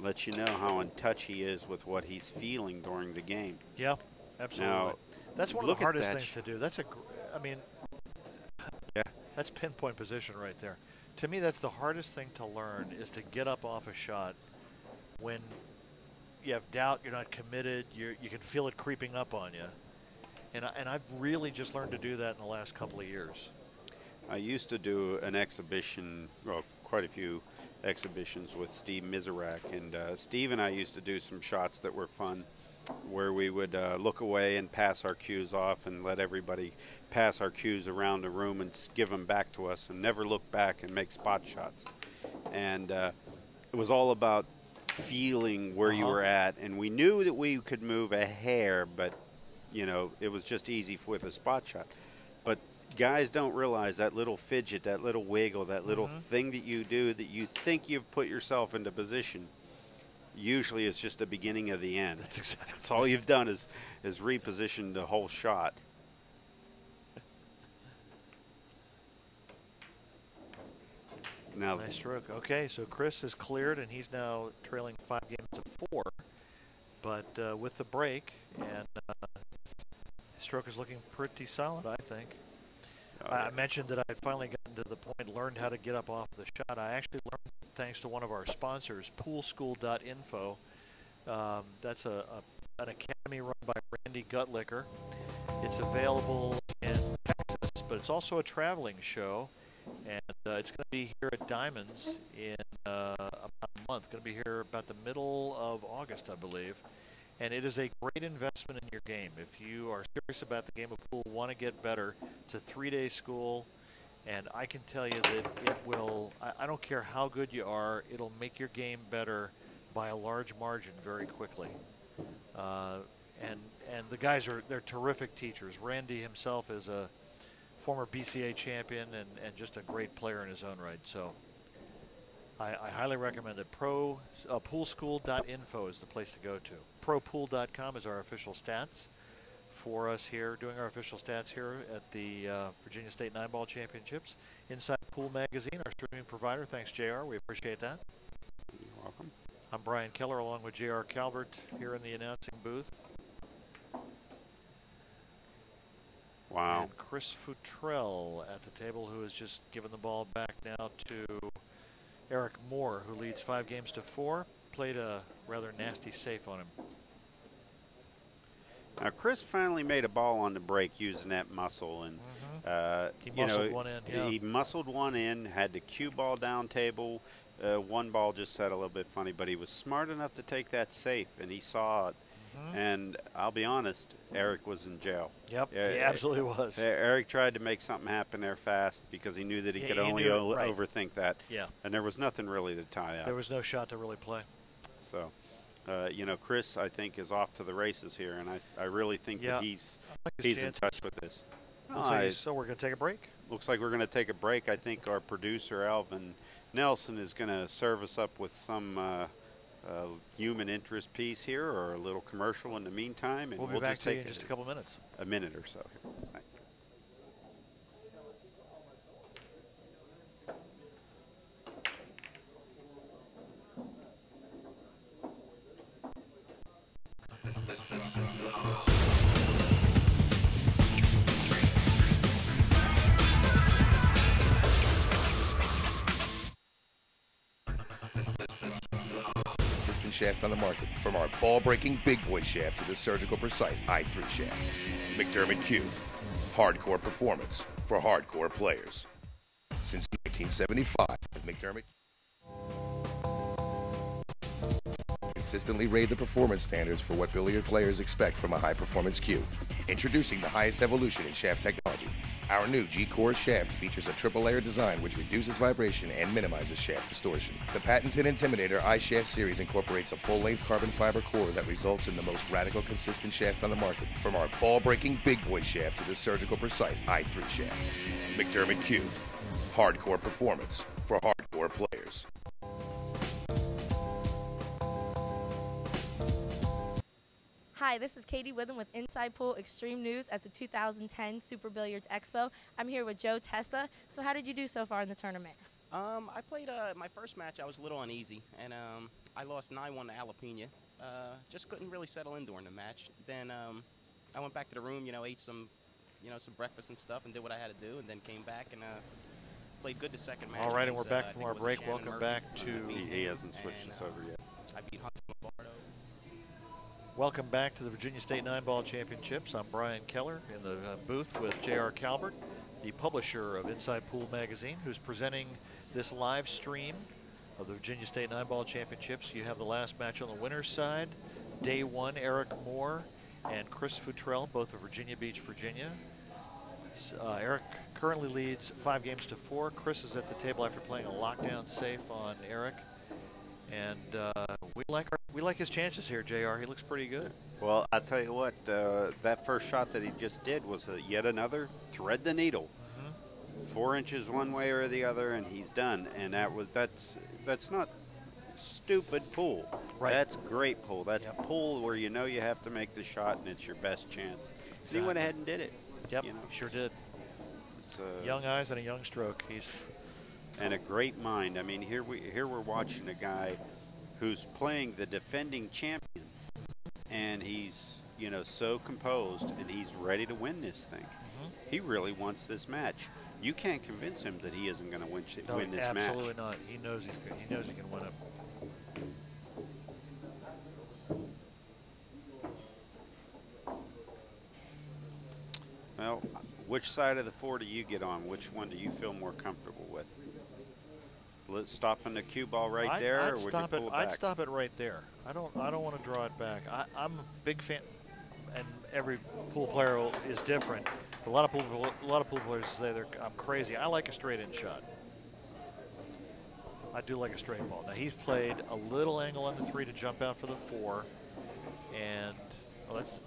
Lets you know how in touch he is with what he's feeling during the game. Yeah, absolutely. Now, that's one of the hardest things to do. That's I mean, that's pinpoint position right there. To me, that's the hardest thing to learn, is to get up off a shot when you have doubt, you're not committed, you can feel it creeping up on you. And I've really just learned to do that in the last couple of years. I used to do an exhibition, well, quite a few exhibitions with Steve Miserak, and Steve and I used to do some shots that were fun, where we would look away and pass our cues off and let everybody pass our cues around the room and give them back to us, and never look back and make spot shots. And it was all about feeling where you were at, and we knew that we could move a hair, but you know, it was just easy with a spot shot. But guys don't realize that little fidget, that little wiggle, that little thing that you do that you think you've put yourself into position, usually is just the beginning of the end. That's exactly. That's all you've done is reposition the whole shot. Now, nice stroke. Okay, so Chris is cleared, and he's now trailing 5 games to 4. But with the break, and Stroke is looking pretty solid, I think. Oh, yeah. I mentioned that I finally gotten to the point, learned how to get up off the shot. I actually learned thanks to one of our sponsors, poolschool.info. That's an academy run by Randy Gutlicker. It's available in Texas, but it's also a traveling show. And it's going to be here at Diamonds in about a month. Going to be here about the middle of August, I believe. And it is a great investment in your game. If you are serious about the game of pool, want to get better, it's a 3-day school. And I can tell you that it will, I don't care how good you are, it'll make your game better by a large margin very quickly. And the guys they're terrific teachers. Randy himself is a former BCA champion and just a great player in his own right. So I highly recommend it. Poolschool.info is the place to go to. Propool.com is our official stats for us here, doing our official stats here at the Virginia State 9-Ball Championships. Inside Pool Magazine, our streaming provider. Thanks, JR. We appreciate that. You're welcome. I'm Brian Keller along with JR Calvert here in the announcing booth. Wow. And Chris Futrell at the table, who has just given the ball back now to Eric Moore, who leads 5-4. Played a rather nasty safe on him. Now, Chris finally made a ball on the break using that muscle, and he muscled one in. Yeah. He muscled one in, had the cue ball down table. One ball just set a little bit funny, but he was smart enough to take that safe, and he saw it. And I'll be honest, Eric was in jail. Yep, he absolutely was. Eric tried to make something happen there fast because he knew that he could only overthink that. Yeah. And there was nothing really to tie up. There was no shot to really play. So, you know, Chris, I think, is off to the races here, and I really think that he's in touch with this. So we're going to take a break? Looks like we're going to take a break. I think our producer, Alvin Nelson, is going to serve us up with some human interest piece here or a little commercial in the meantime. And we'll be back to you in just a couple minutes. A minute or so. Thanks. Shaft on the market, from our ball-breaking big boy shaft to the surgical precise I3 shaft. McDermott Q, hardcore performance for hardcore players. Since 1975, McDermott consistently raised the performance standards for what billiard players expect from a high-performance cue. Introducing the highest evolution in shaft technology. Our new G-Core shaft features a triple-layer design which reduces vibration and minimizes shaft distortion. The patented Intimidator I-Shaft series incorporates a full-length carbon fiber core that results in the most radical consistent shaft on the market, from our ball-breaking big boy shaft to the surgical precise I3 shaft. McDermott Q, hardcore performance for hardcore players. Hi, this is Katie Witham with Inside Pool Extreme News at the 2010 Super Billiards Expo. I'm here with Joe Tessa. So how did you do so far in the tournament? I played my first match. I was a little uneasy, and I lost 9-1 to Alapina. Just couldn't really settle in during the match. Then I went back to the room, ate some breakfast and stuff, and did what I had to do, and then came back and played good the second match. All right, and we're back from our break. Welcome back to... He hasn't switched us over yet. I beat Hunter Lombardo. Welcome back to the Virginia State 9-Ball Championships. I'm Brian Keller in the booth with J.R. Calvert, the publisher of Inside Pool Magazine, who's presenting this live stream of the Virginia State 9-Ball Championships. You have the last match on the winner's side. Day one, Eric Moore and Chris Futrell, both of Virginia Beach, Virginia. Eric currently leads 5-4. Chris is at the table after playing a lockdown safe on Eric. And we like his chances here, JR. He looks pretty good. Well, I'll tell you what, that first shot that he just did was yet another thread the needle. 4 inches one way or the other, and he's done. And that's not stupid pool. Right. That's great pool. That's pool where you know you have to make the shot, and it's your best chance. Exactly. He went ahead and did it. Yep, sure did. Young eyes and a young stroke. And a great mind. I mean, here we're watching a guy who's playing the defending champion, and he's you know, so composed, and he's ready to win this thing. He really wants this match. You can't convince him that he isn't going to win this match. Absolutely not. He knows he knows he can win it. Well, which side of the 4 do you get on? Which one do you feel more comfortable with? Let's stop on the cue ball right there, or would you pull it back? I'd stop it right there. I don't want to draw it back. I'm a big fan, and every pool player is different. A lot of pool players say I'm crazy. I like a straight-in shot. I do like a straight ball. Now he's played a little angle on the 3 to jump out for the 4, and that's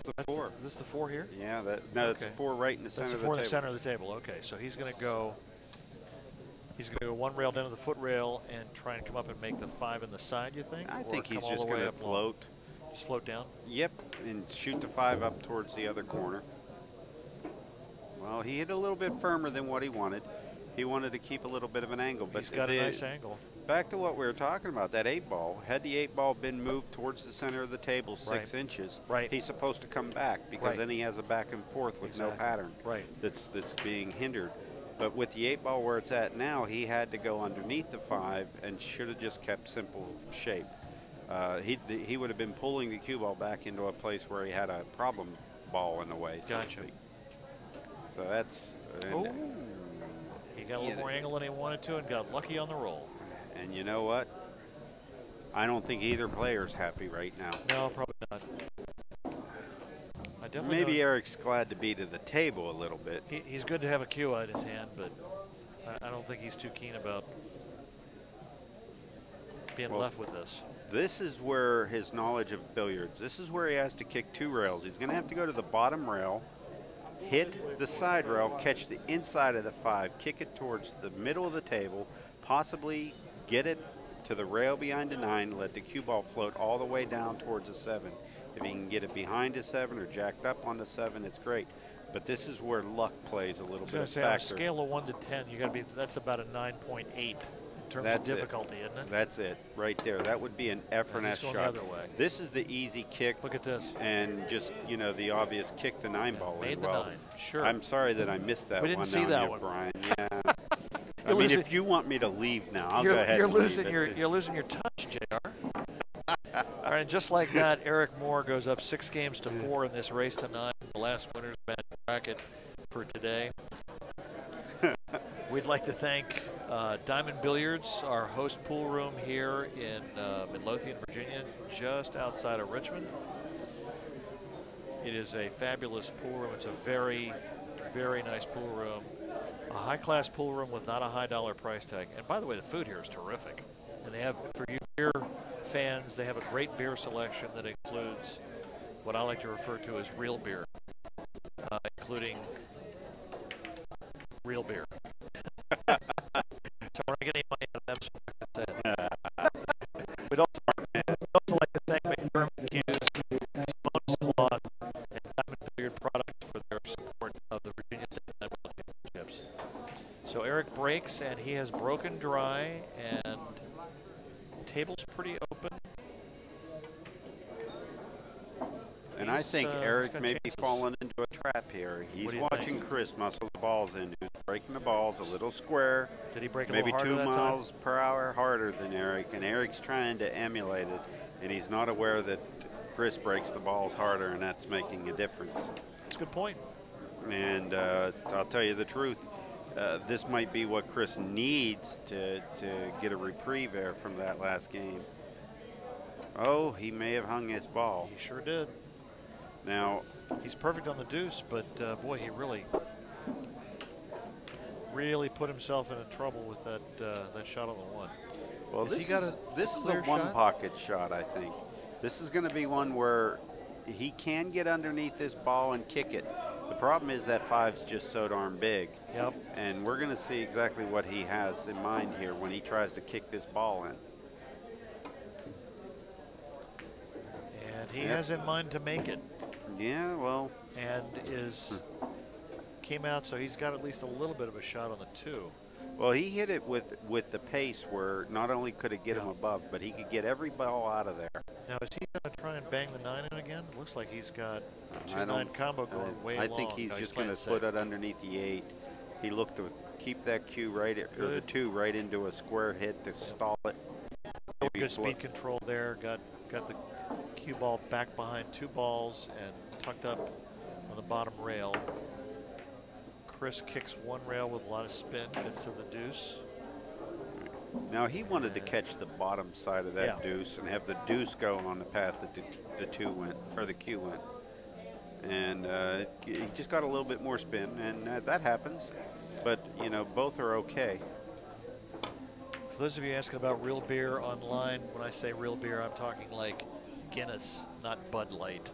the 4. Is this the 4 here? Yeah, that's the 4 right in the center of the table. That's the 4 in the center of the table. Okay, so he's going to go. He's going to go 1 rail down to the foot rail and try and come up and make the 5 in the side. You think? I think he's just going to float. Just float down. Yep, and shoot the 5 up towards the other corner. Well, he hit a little bit firmer than what he wanted. He wanted to keep a little bit of an angle, but he's got a nice angle. Back to what we were talking about, that 8 ball. Had the 8 ball been moved towards the center of the table 6 inches, he's supposed to come back, because then he has a back and forth with no pattern that's being hindered. But with the 8 ball where it's at now, he had to go underneath the 5 and should have just kept simple shape. He would have been pulling the cue ball back into a place where he had a problem ball in the way. Gotcha. So that's. He got a little more angle than he wanted to and got lucky on the roll. And you know what? I don't think either player's happy right now. No, probably not. Maybe Eric's glad to be to the table a little bit. He's good to have a cue in his hand, but I don't think he's too keen about being left with this. This is where his knowledge of billiards, this is where he has to kick 2 rails. He's going to have to go to the bottom rail, hit the side rail, catch the inside of the 5, kick it towards the middle of the table, possibly get it to the rail behind the 9, let the cue ball float all the way down towards the 7. If he can get it behind the 7 or jacked up on the 7, it's great. But this is where luck plays a little bit of factor. On a scale of 1 to 10, you got to be. That's about a 9.8 in terms of difficulty, isn't it? That's it, right there. That would be an F or an S shot. The other way. This is the easy kick. Look at this. And just the obvious kick the 9 ball. Made the 9. Sure. I'm sorry that I missed that one. We didn't see that one, Brian. Yeah. I mean, if you want me to leave now, I'll go ahead. You're losing your touch, JR. All right, just like that, Eric Moore goes up 6 games to 4 in this race to 9. The last winner's match bracket for today. We'd like to thank Diamond Billiards, our host pool room here in Midlothian, Virginia, just outside of Richmond. It is a fabulous pool room. It's a very, very nice pool room. A high-class pool room with not a high-dollar price tag. And by the way, the food here is terrific. And they have, for you beer fans, they have a great beer selection that includes what I like to refer to as real beer, including real beer. So we're not getting any money out of them. We'd also like to thank McDermott Hughes, Simone's Cloth, and Diamond Billiard Products for their support of the Virginia State Netball Championships. So Eric breaks, and he has broken dry, and table's pretty open. And I think Eric may be falling into a trap here. He's watching Chris muscle the balls in, who's breaking the balls a little square. Did he break a maybe little harder 2 miles per hour harder than Eric, and Eric's trying to emulate it, and he's not aware that Chris breaks the balls harder, and that's making a difference. That's a good point. And I'll tell you the truth. This might be what Chris needs to get a reprieve there from that last game. Oh, he may have hung his ball. He sure did. Now, he's perfect on the deuce, but boy, he really put himself into trouble with that shot on the 1. Well, this is a one-pocket shot, I think. This is going to be one where he can get underneath this ball and kick it. The problem is that 5's just so darn big. Yep. And we're going to see exactly what he has in mind here when he tries to kick this ball in. And he has in mind to make it. Yeah, well. And came out, so he's got at least a little bit of a shot on the 2. Well, he hit it with the pace where not only could it get him above, but he could get every ball out of there. Now, is he going to try and bang the 9 in again? Looks like he's got a 2-9 combo going way long. I think he's just going to put it underneath the 8. He looked to keep that cue right, or the 2 right into a square hit to stall it. Good speed control there. Got the cue ball back behind 2 balls and tucked up on the bottom rail. Chris kicks 1 rail with a lot of spin, gets to the deuce. Now he wanted to catch the bottom side of that deuce and have the deuce go on the path that the 2 went, or the cue went. And he just got a little bit more spin, and that happens. But, you know, both are okay. For those of you asking about real beer online, when I say real beer, I'm talking like Guinness, not Bud Light.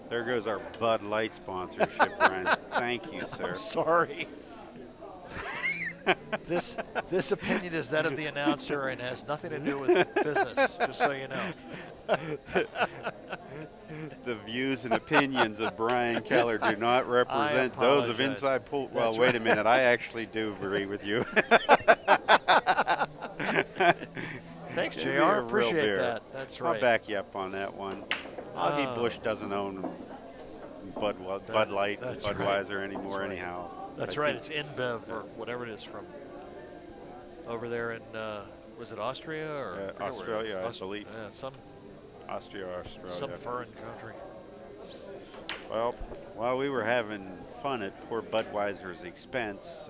There goes our Bud Light sponsorship, Brian. Thank you, sir. I'm sorry. This opinion is that of the announcer and has nothing to do with business, just so you know. The views and opinions of Brian Keller do not represent those of Inside Pool. Well, That's wait right. a minute. I actually do agree with you. Thanks, JR. Give me a real Appreciate beer. that. That's right. I'll back you up on that one. Augie Bush doesn't own Bud Light, Budweiser anymore, anyhow. That's right. It's InBev or whatever it is from over there in, was it Austria or Australia, I believe. Yeah, some Australia. Some foreign country. Well, while we were having fun at poor Budweiser's expense,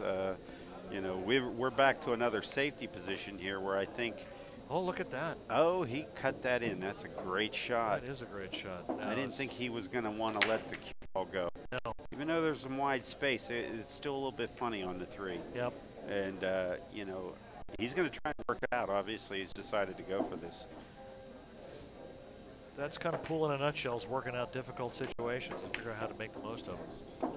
you know, we're back to another safety position here where I think. Oh, look at that. Oh, he cut that in. That's a great shot. That is a great shot. I didn't think he was going to want to let the cue ball go. No. Even though there's some wide space, it's still a little bit funny on the 3. Yep. And, you know, he's going to try and work it out. Obviously, he's decided to go for this. That's kind of pool in a nutshell, is working out difficult situations and figure out how to make the most of them.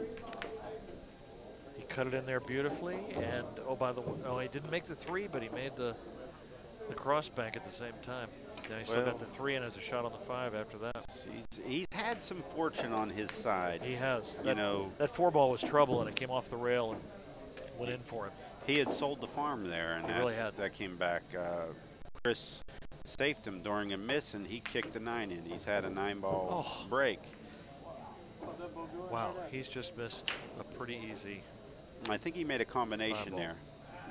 He cut it in there beautifully, and oh, by the way, he didn't make the 3, but he made the cross bank at the same time. Then he still got the 3 and has a shot on the 5 after that. He's had some fortune on his side. He has. You know, that 4 ball was trouble, and it came off the rail and went in for him. He had sold the farm there, and that came back. Chris safed him during a miss, and he kicked the 9 in. He's had a 9-ball break. Wow, he's just missed a pretty easy. I think he made a combination there.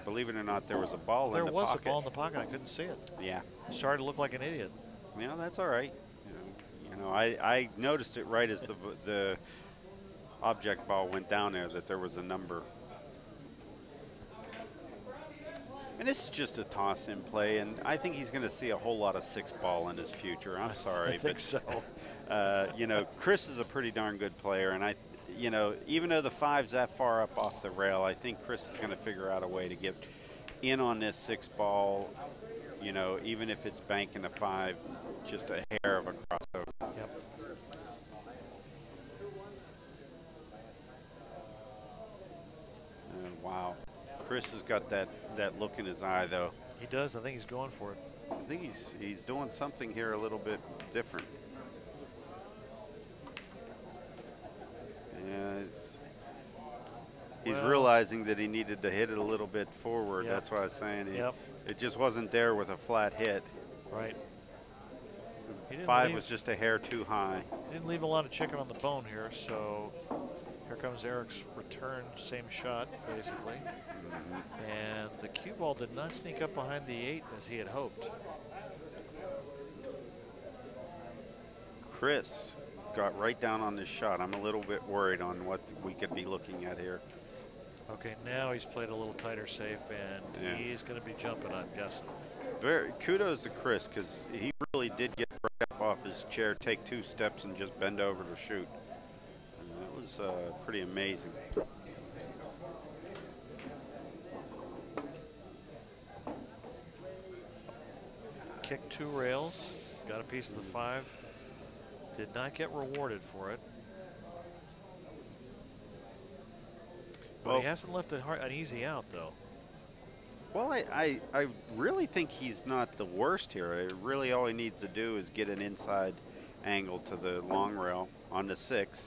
Believe it or not, there was a ball in the pocket. There was a ball in the pocket. I couldn't see it. Yeah. Sorry to look like an idiot. Yeah, that's all right. You know, I noticed it right as the object ball went down there that there was a number. And this is just a toss in play, and I think he's going to see a whole lot of 6-ball in his future. I'm sorry. I think so. You know, Chris is a pretty darn good player, and you know, even though the 5's that far up off the rail, I think Chris is going to figure out a way to get in on this 6-ball, you know, even if it's banking a 5, just a hair of a crossover. Yep. And wow. Chris has got that look in his eye, though. He does. I think he's going for it. I think he's doing something here a little bit different. Yeah, he's realizing that he needed to hit it a little bit forward. Yep. That's what I was saying. Yep. It just wasn't there with a flat hit. Right. 5 was just a hair too high. He didn't leave a lot of chicken on the bone here, so here comes Eric's return, same shot, basically. And the cue ball did not sneak up behind the 8 as he had hoped. Chris got right down on this shot. I'm a little bit worried on what we could be looking at here. Okay, now he's played a little tighter safe, and he's going to be jumping, I'm guessing. Kudos to Chris, because he really did get right up off his chair, take 2 steps, and just bend over to shoot. And that was pretty amazing. Kicked 2 rails, got a piece of the 5. Did not get rewarded for it. But he hasn't left an easy out, though. Well, I really think he's not the worst here. Really all he needs to do is get an inside angle to the long rail on the 6.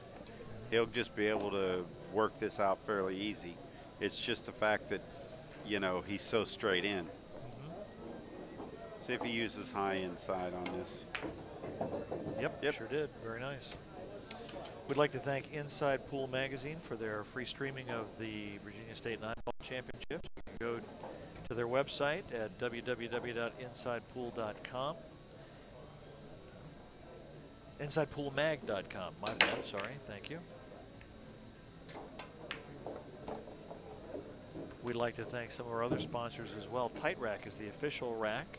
He'll just be able to work this out fairly easy. It's just the fact that, you know, he's so straight in. See if he uses high inside on this. Yep, sure did. Very nice. We'd like to thank Inside Pool Magazine for their free streaming of the Virginia State 9-ball championships. You can go to their website at www.insidepool.com. InsidePoolMag.com. My bad, sorry. Thank you. We'd like to thank some of our other sponsors as well. Tight Rack is the official rack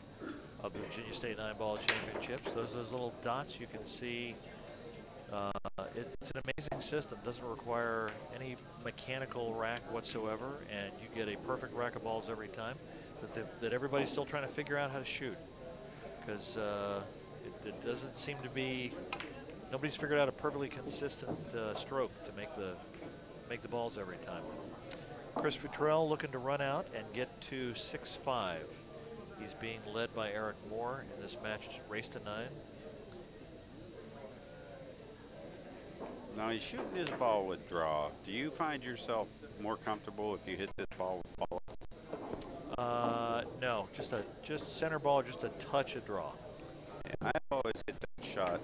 of the Virginia State 9-ball championships. Those little dots you can see. It's an amazing system. Doesn't require any mechanical rack whatsoever, and you get a perfect rack of balls every time that everybody's still trying to figure out how to shoot, because it doesn't seem to be, nobody's figured out a perfectly consistent stroke to make the balls every time. Chris Futrell looking to run out and get to 6-5. He's being led by Eric Moore in this match, race to 9. Now he's shooting his ball with draw. Do you find yourself more comfortable if you hit this ball with follow? No, just center ball, just a touch of draw. Yeah, I always hit that shot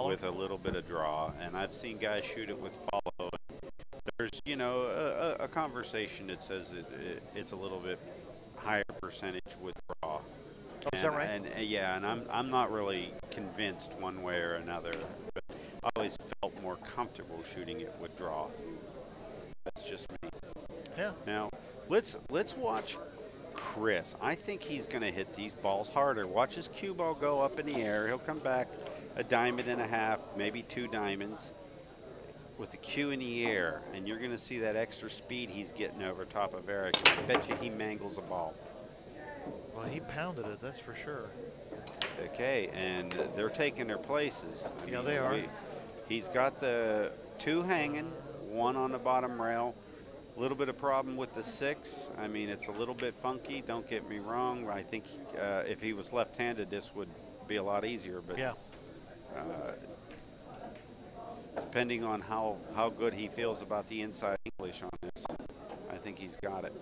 with a little bit of draw, and I've seen guys shoot it with follow. There's, you know, a conversation that says it's a little bit higher percentage with draw. Oh, is that right? And yeah, and I'm not really convinced one way or another, but I always felt more comfortable shooting it with draw. That's just me. Yeah. Now let's watch Chris. I think he's going to hit these balls harder. Watch his cue ball go up in the air. He'll come back a diamond and a half, maybe 2 diamonds, with the cue in the air, and you're going to see that extra speed he's getting over top of Eric. I bet you he mangles a ball. Well, he pounded it, that's for sure. Okay, and they're taking their places. Yeah, they are. He's got the 2 hanging, 1 on the bottom rail. A little bit of problem with the 6. I mean, it's a little bit funky, don't get me wrong. I think if he was left-handed, this would be a lot easier. But yeah. Depending on how good he feels about the inside English on this, I think he's got it.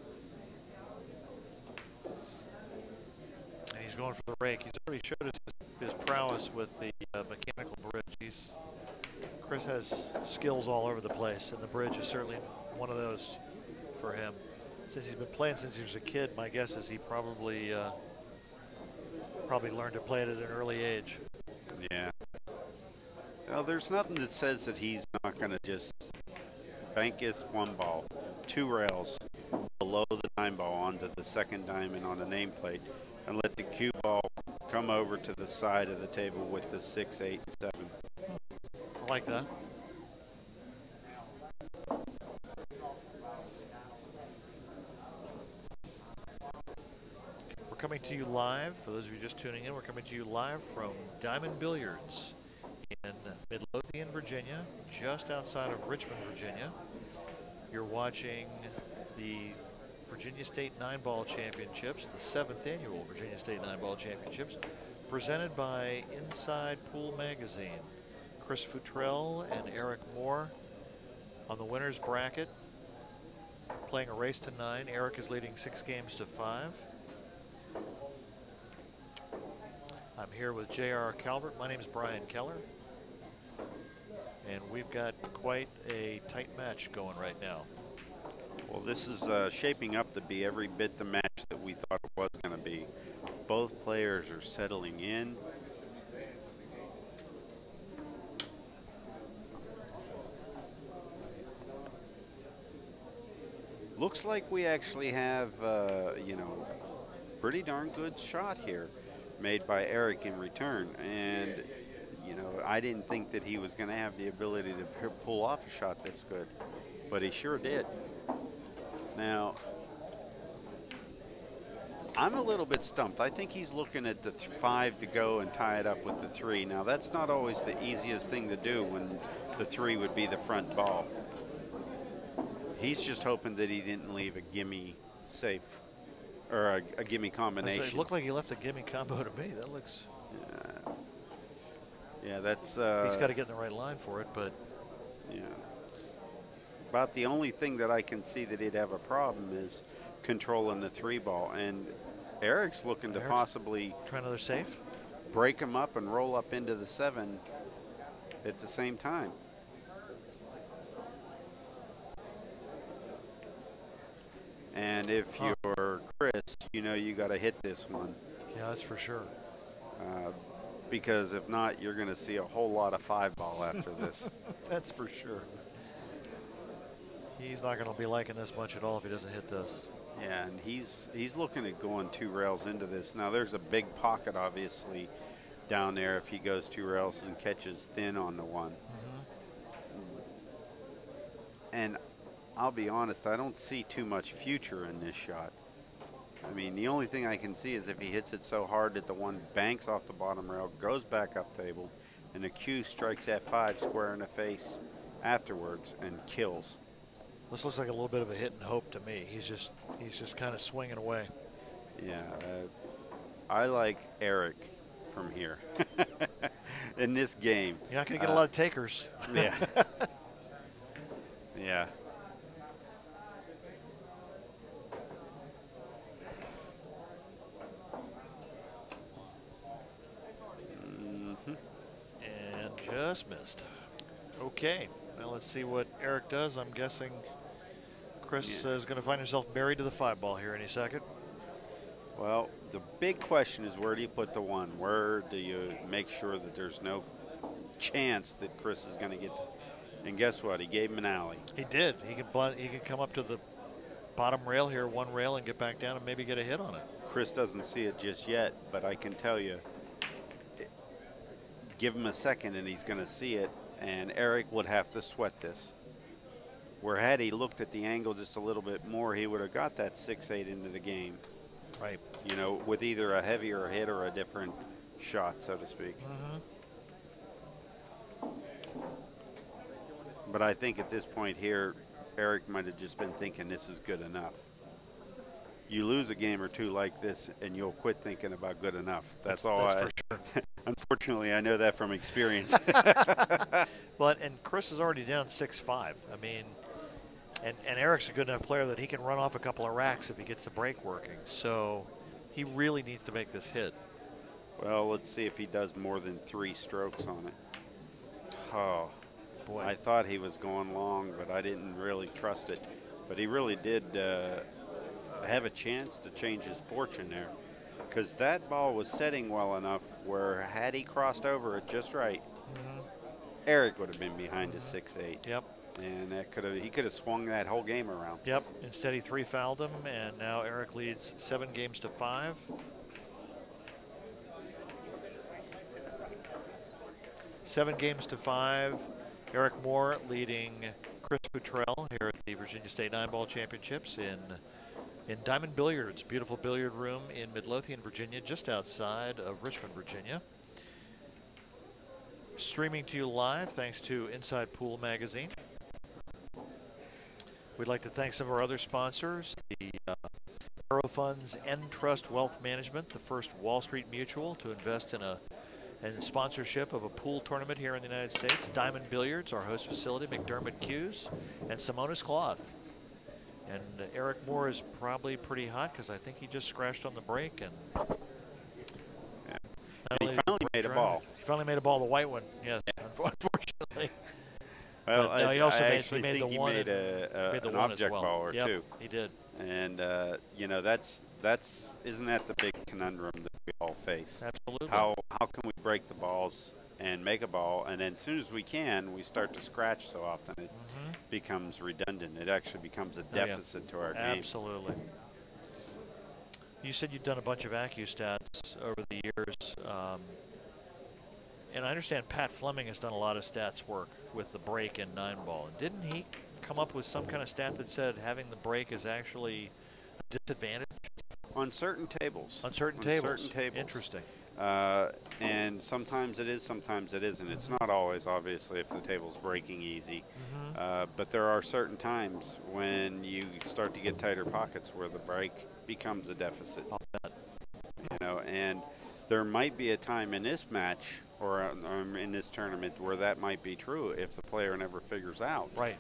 And he's going for the rake. He's already showed us his prowess with the mechanical bridge. Chris has skills all over the place, and the bridge is certainly one of those for him. Since he's been playing since he was a kid, my guess is he probably learned to play it at an early age. Yeah. Well, there's nothing that says that he's not going to just bank his 1 ball, 2 rails below the 9 ball onto the 2nd diamond on the nameplate, and let the cue ball come over to the side of the table with the 6, 8, and 7. I like that. We're coming to you live. For those of you just tuning in, we're coming to you live from Diamond Billiards in Midlothian, Virginia, just outside of Richmond, Virginia. You're watching the Virginia State 9-ball championships, the 7th annual Virginia State 9-ball championships, presented by Inside Pool Magazine. Chris Futrell and Eric Moore on the winner's bracket, playing a race to 9. Eric is leading 6 games to 5. I'm here with J.R. Calvert. My name is Brian Keller. And we've got quite a tight match going right now. Well, this is shaping up to be every bit the match that we thought it was going to be. Both players are settling in. Looks like we actually have, you know, pretty darn good shot here made by Eric in return. And, you know, I didn't think that he was going to have the ability to pull off a shot this good, but he sure did. Now, I'm a little bit stumped. I think he's looking at the 5 to go and tie it up with the 3. Now, that's not always the easiest thing to do when the 3 would be the front ball. He's just hoping that he didn't leave a gimme safe or a gimme combination. It looked like he left a gimme combo to me. That looks. Yeah, that's. He's got to get in the right line for it, but. Yeah. about the only thing that I can see that he'd have a problem is controlling the 3-ball. And Eric's looking to possibly try another safe, break him up and roll up into the 7 at the same time. And if you're Chris, you know you got to hit this one. Yeah, that's for sure. Because if not, you're going to see a whole lot of 5-ball after this. That's for sure. He's not going to be liking this much at all if he doesn't hit this. Yeah, and he's looking at going 2 rails into this. Now there's a big pocket, obviously, down there if he goes 2 rails and catches thin on the 1. And I'll be honest, I don't see too much future in this shot. I mean, the only thing I can see is if he hits it so hard that the 1 banks off the bottom rail, goes back up table, and the cue strikes that 5 square in the face afterwards and kills. This looks like a little bit of a hit and hope to me. He's just kind of swinging away. Yeah, I like Eric from here in this game. You're not going to get a lot of takers. Yeah. Yeah. And just missed. Okay, now let's see what Eric does. I'm guessing Chris is going to find himself buried to the 5-ball here any second. Well, the big question is, where do you put the 1? Where do you make sure that there's no chance that Chris is going to get? And guess what? He gave him an alley. He did. He could come up to the bottom rail here, 1 rail, and get back down and maybe get a hit on it. Chris doesn't see it just yet, but I can tell you, give him a second and he's going to see it, and Eric would have to sweat this. Where had he looked at the angle just a little bit more, he would have got that 6-8 into the game. Right. You know, with either a heavier hit or a different shot, so to speak. But I think at this point here, Eric might have just been thinking this is good enough. You lose a game or 2 like this, and you'll quit thinking about good enough. That's all. That's for sure. Unfortunately, I know that from experience. And Chris is already down 6-5. I mean, and Eric's a good enough player that he can run off a couple of racks if he gets the break working. So he really needs to make this hit. Well, let's see if he does more than 3 strokes on it. Oh, boy. I thought he was going long, but I didn't really trust it. But he really did have a chance to change his fortune there, because that ball was setting well enough where had he crossed over it just right, Eric would have been behind his 6-8. Yep. And he could have swung that whole game around. Yep. Instead, he 3-fouled him, and now Eric leads 7 games to 5. Seven games to 5. Eric Moore leading Chris Futrell here at the Virginia State 9-ball championships in Diamond Billiards, beautiful billiard room in Midlothian, Virginia, just outside of Richmond, Virginia. Streaming to you live thanks to Inside Pool Magazine. We'd like to thank some of our other sponsors, the Aerofunds N-Trust Wealth Management, the first Wall Street mutual to invest in sponsorship of a pool tournament here in the United States, Diamond Billiards, our host facility, McDermott Cues, and Simonis Cloth. And Eric Moore is probably pretty hot because I think he just scratched on the brake. And he finally made a ball. He finally made a ball, the white one, yes, unfortunately. Well, no, he also made the he one. Made an object ball or 2. He did. And, you know, isn't that the big conundrum that we all face? Absolutely. How can we break the balls and make a ball, and then as soon as we can, we start to scratch so often it becomes redundant. It actually becomes a deficit to our game. Absolutely. You said you've done a bunch of AccuStats over the years, and I understand Pat Fleming has done a lot of stats work with the break in 9-ball. Didn't he come up with some kind of stat that said having the break is actually a disadvantage? On certain tables. On certain tables. Interesting. And sometimes it is, sometimes it isn't. It's not always, obviously, if the table's breaking easy. But there are certain times when you start to get tighter pockets where the break becomes a deficit. You know, and there might be a time in this match or in this tournament where that might be true if the player never figures out. Right.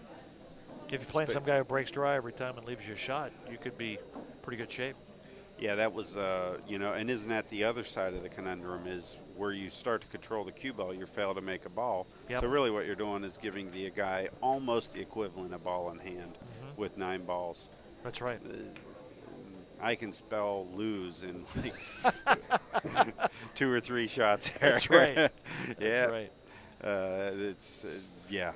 If you're playing some guy who breaks dry every time and leaves you a shot, you could be pretty good shape. Yeah, that was, you know, and isn't that the other side of the conundrum is where you start to control the cue ball, you fail to make a ball. Yep. So really what you're doing is giving the guy almost the equivalent of ball in hand with 9 balls. That's right. I can spell lose in like 2 or 3 shots there. That's right. Yeah. That's right. Yeah.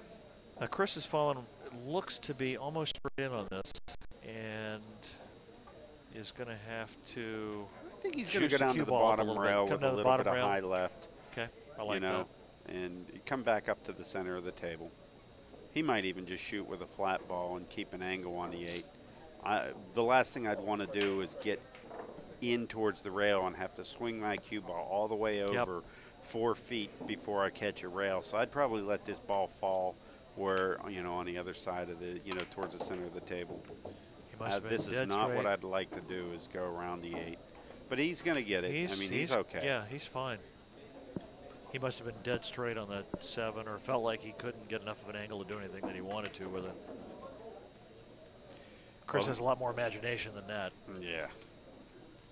Chris has fallen, looks to be almost straight in on this, and is going to have to. I think he's going to go down to the bottom rail with a little bit of high left. Okay, I like that. And come back up to the center of the table. He might even just shoot with a flat ball and keep an angle on the 8. The last thing I'd want to do is get in towards the rail and have to swing my cue ball all the way over 4 feet before I catch a rail. So I'd probably let this ball fall where, you know, on the other side of the, you know, towards the center of the table. This is not what I'd like to do, is go around the 8. But he's going to get it. I mean, he's okay. Yeah, he's fine. He must have been dead straight on that 7, or felt like he couldn't get enough of an angle to do anything that he wanted to with it. Chris has a lot more imagination than that. Yeah.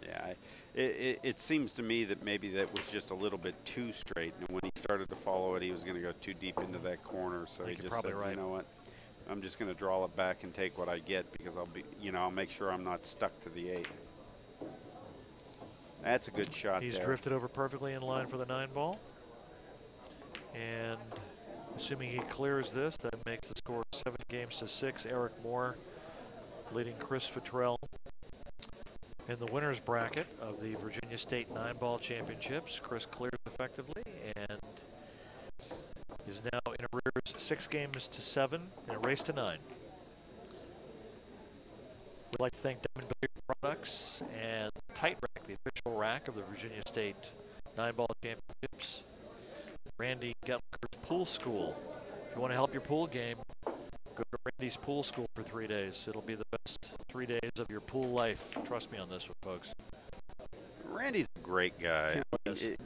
Yeah. It seems to me that maybe that was just a little bit too straight, and when he started to follow it, he was going to go too deep into that corner. So he just said, you know what, I'm just going to draw it back and take what I get, because I'll be, you know, I'll make sure I'm not stuck to the 8. That's a good shot. He's drifted over perfectly in line for the 9 ball, and assuming he clears this, that makes the score 7 games to 6. Eric Moore leading Chris Futrell in the winner's bracket of the Virginia State 9-ball championships. Chris clears effectively and is now in arrears 6 games to 7 in a race to 9. We'd like to thank Diamond Billiard Products and Tight Rack, the official rack of the Virginia State 9-ball championships. Randy Getlicker's Pool School. If you want to help your pool game, go to Randy's Pool School for 3 days. It'll be the best 3 days of your pool life. Trust me on this one, folks. Randy's a great guy.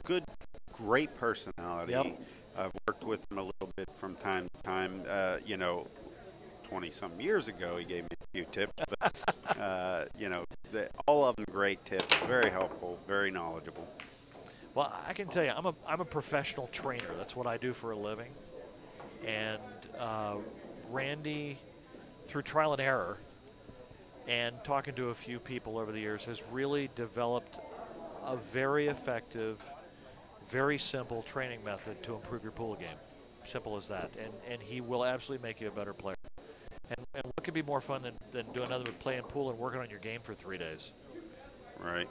Good, great personality. Yep. I've worked with him a little bit from time to time. You know, 20-some years ago, he gave me a few tips. But, you know, all of them great tips. Very helpful, very knowledgeable. Well, I can tell you, I'm a professional trainer. That's what I do for a living. And Randy, through trial and error and talking to a few people over the years, has really developed a very effective, very simple training method to improve your pool game. Simple as that. And he will absolutely make you a better player. And what could be more fun than doing nothing but playing pool and working on your game for 3 days? Right.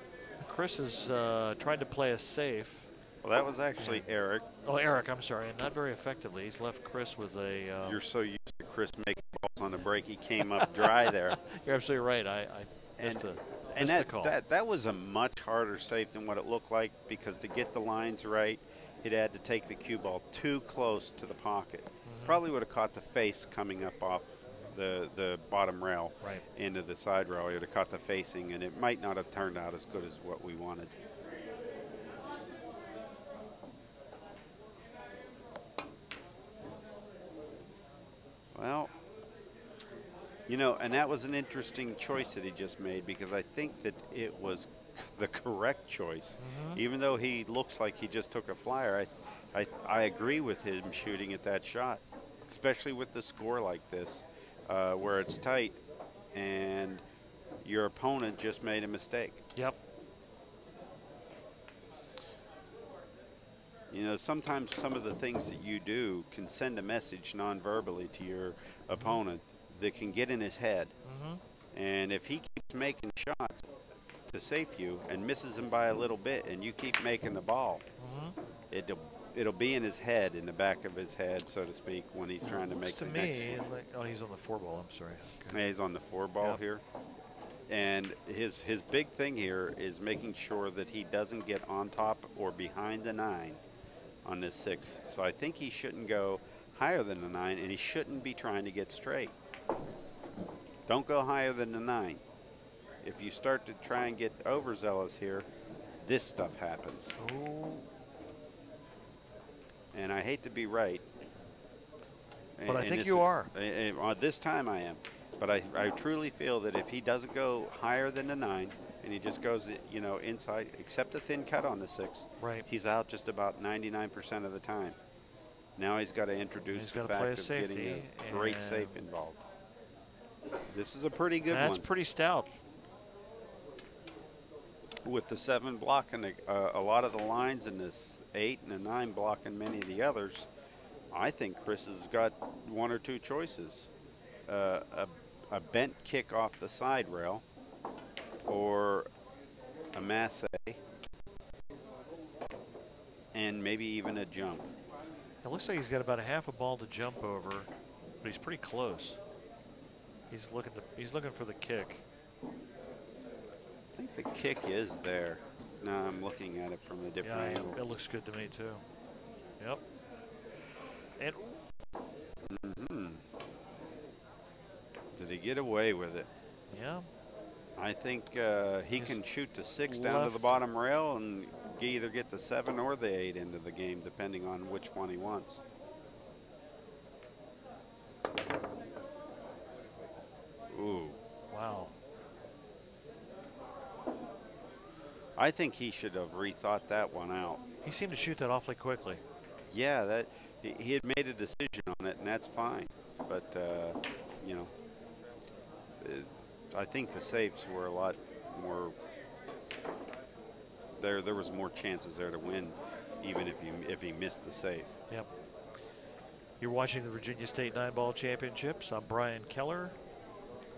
Chris is trying to play us safe. Well, that was actually Eric. Oh, Eric, I'm sorry, and not very effectively. He's left Chris with a... You're so used to Chris making balls on the break, he came up dry there. You're absolutely right. I missed the call. That was a much harder save than what it looked like, because to get the lines right, he'd had to take the cue ball too close to the pocket. Probably would have caught the face coming up off the bottom rail into the side rail. He would have caught the facing, and it might not have turned out as good as what we wanted. Well, you know, and that was an interesting choice that he just made, because I think that it was the correct choice. Even though he looks like he just took a flyer, I agree with him shooting at that shot, especially with the score like this, where it's tight and your opponent just made a mistake. Yep. You know, sometimes some of the things that you do can send a message non-verbally to your opponent that can get in his head. And if he keeps making shots to safe you and misses him by a little bit, and you keep making the ball, it'll be in his head, in the back of his head, so to speak, when he's trying to make the next. Like, oh, he's on the 4 ball. I'm sorry. Okay. Yeah, he's on the 4 ball here. And his big thing here is making sure that he doesn't get on top or behind the 9 on this 6. So I think he shouldn't go higher than the 9, and he shouldn't be trying to get straight. Don't go higher than the 9. If you start to try and get overzealous here, this stuff happens. Oh. And I hate to be right, But I think you are. This time I am. But I truly feel that if he doesn't go higher than the 9, and he just goes, you know, inside, except a thin cut on the 6, right, he's out just about 99% of the time. Now he's got to introduce the fact of getting a great safe involved. This is a pretty good one. That's pretty stout. With the 7 blocking a lot of the lines and this 8 and the 9 blocking many of the others, I think Chris has got 1 or 2 choices. A bent kick off the side rail or a masse and maybe even a jump. It looks like he's got about a half a ball to jump over, but he's pretty close. He's looking for the kick. I think the kick is there. Now I'm looking at it from a different angle. It looks good to me too. Yep. And did he get away with it? Yeah. I think he can shoot the 6 down to the bottom rail and either get the 7 or the 8 into the game, depending on which one he wants. Ooh. Wow. I think he should have rethought that one out. He seemed to shoot that awfully quickly. Yeah, that he had made a decision on it, and that's fine. But you know, I think the safes were a lot more. There was more chances there to win, even if he missed the safe. Yep. You're watching the Virginia State 9-Ball Championships. I'm Brian Keller.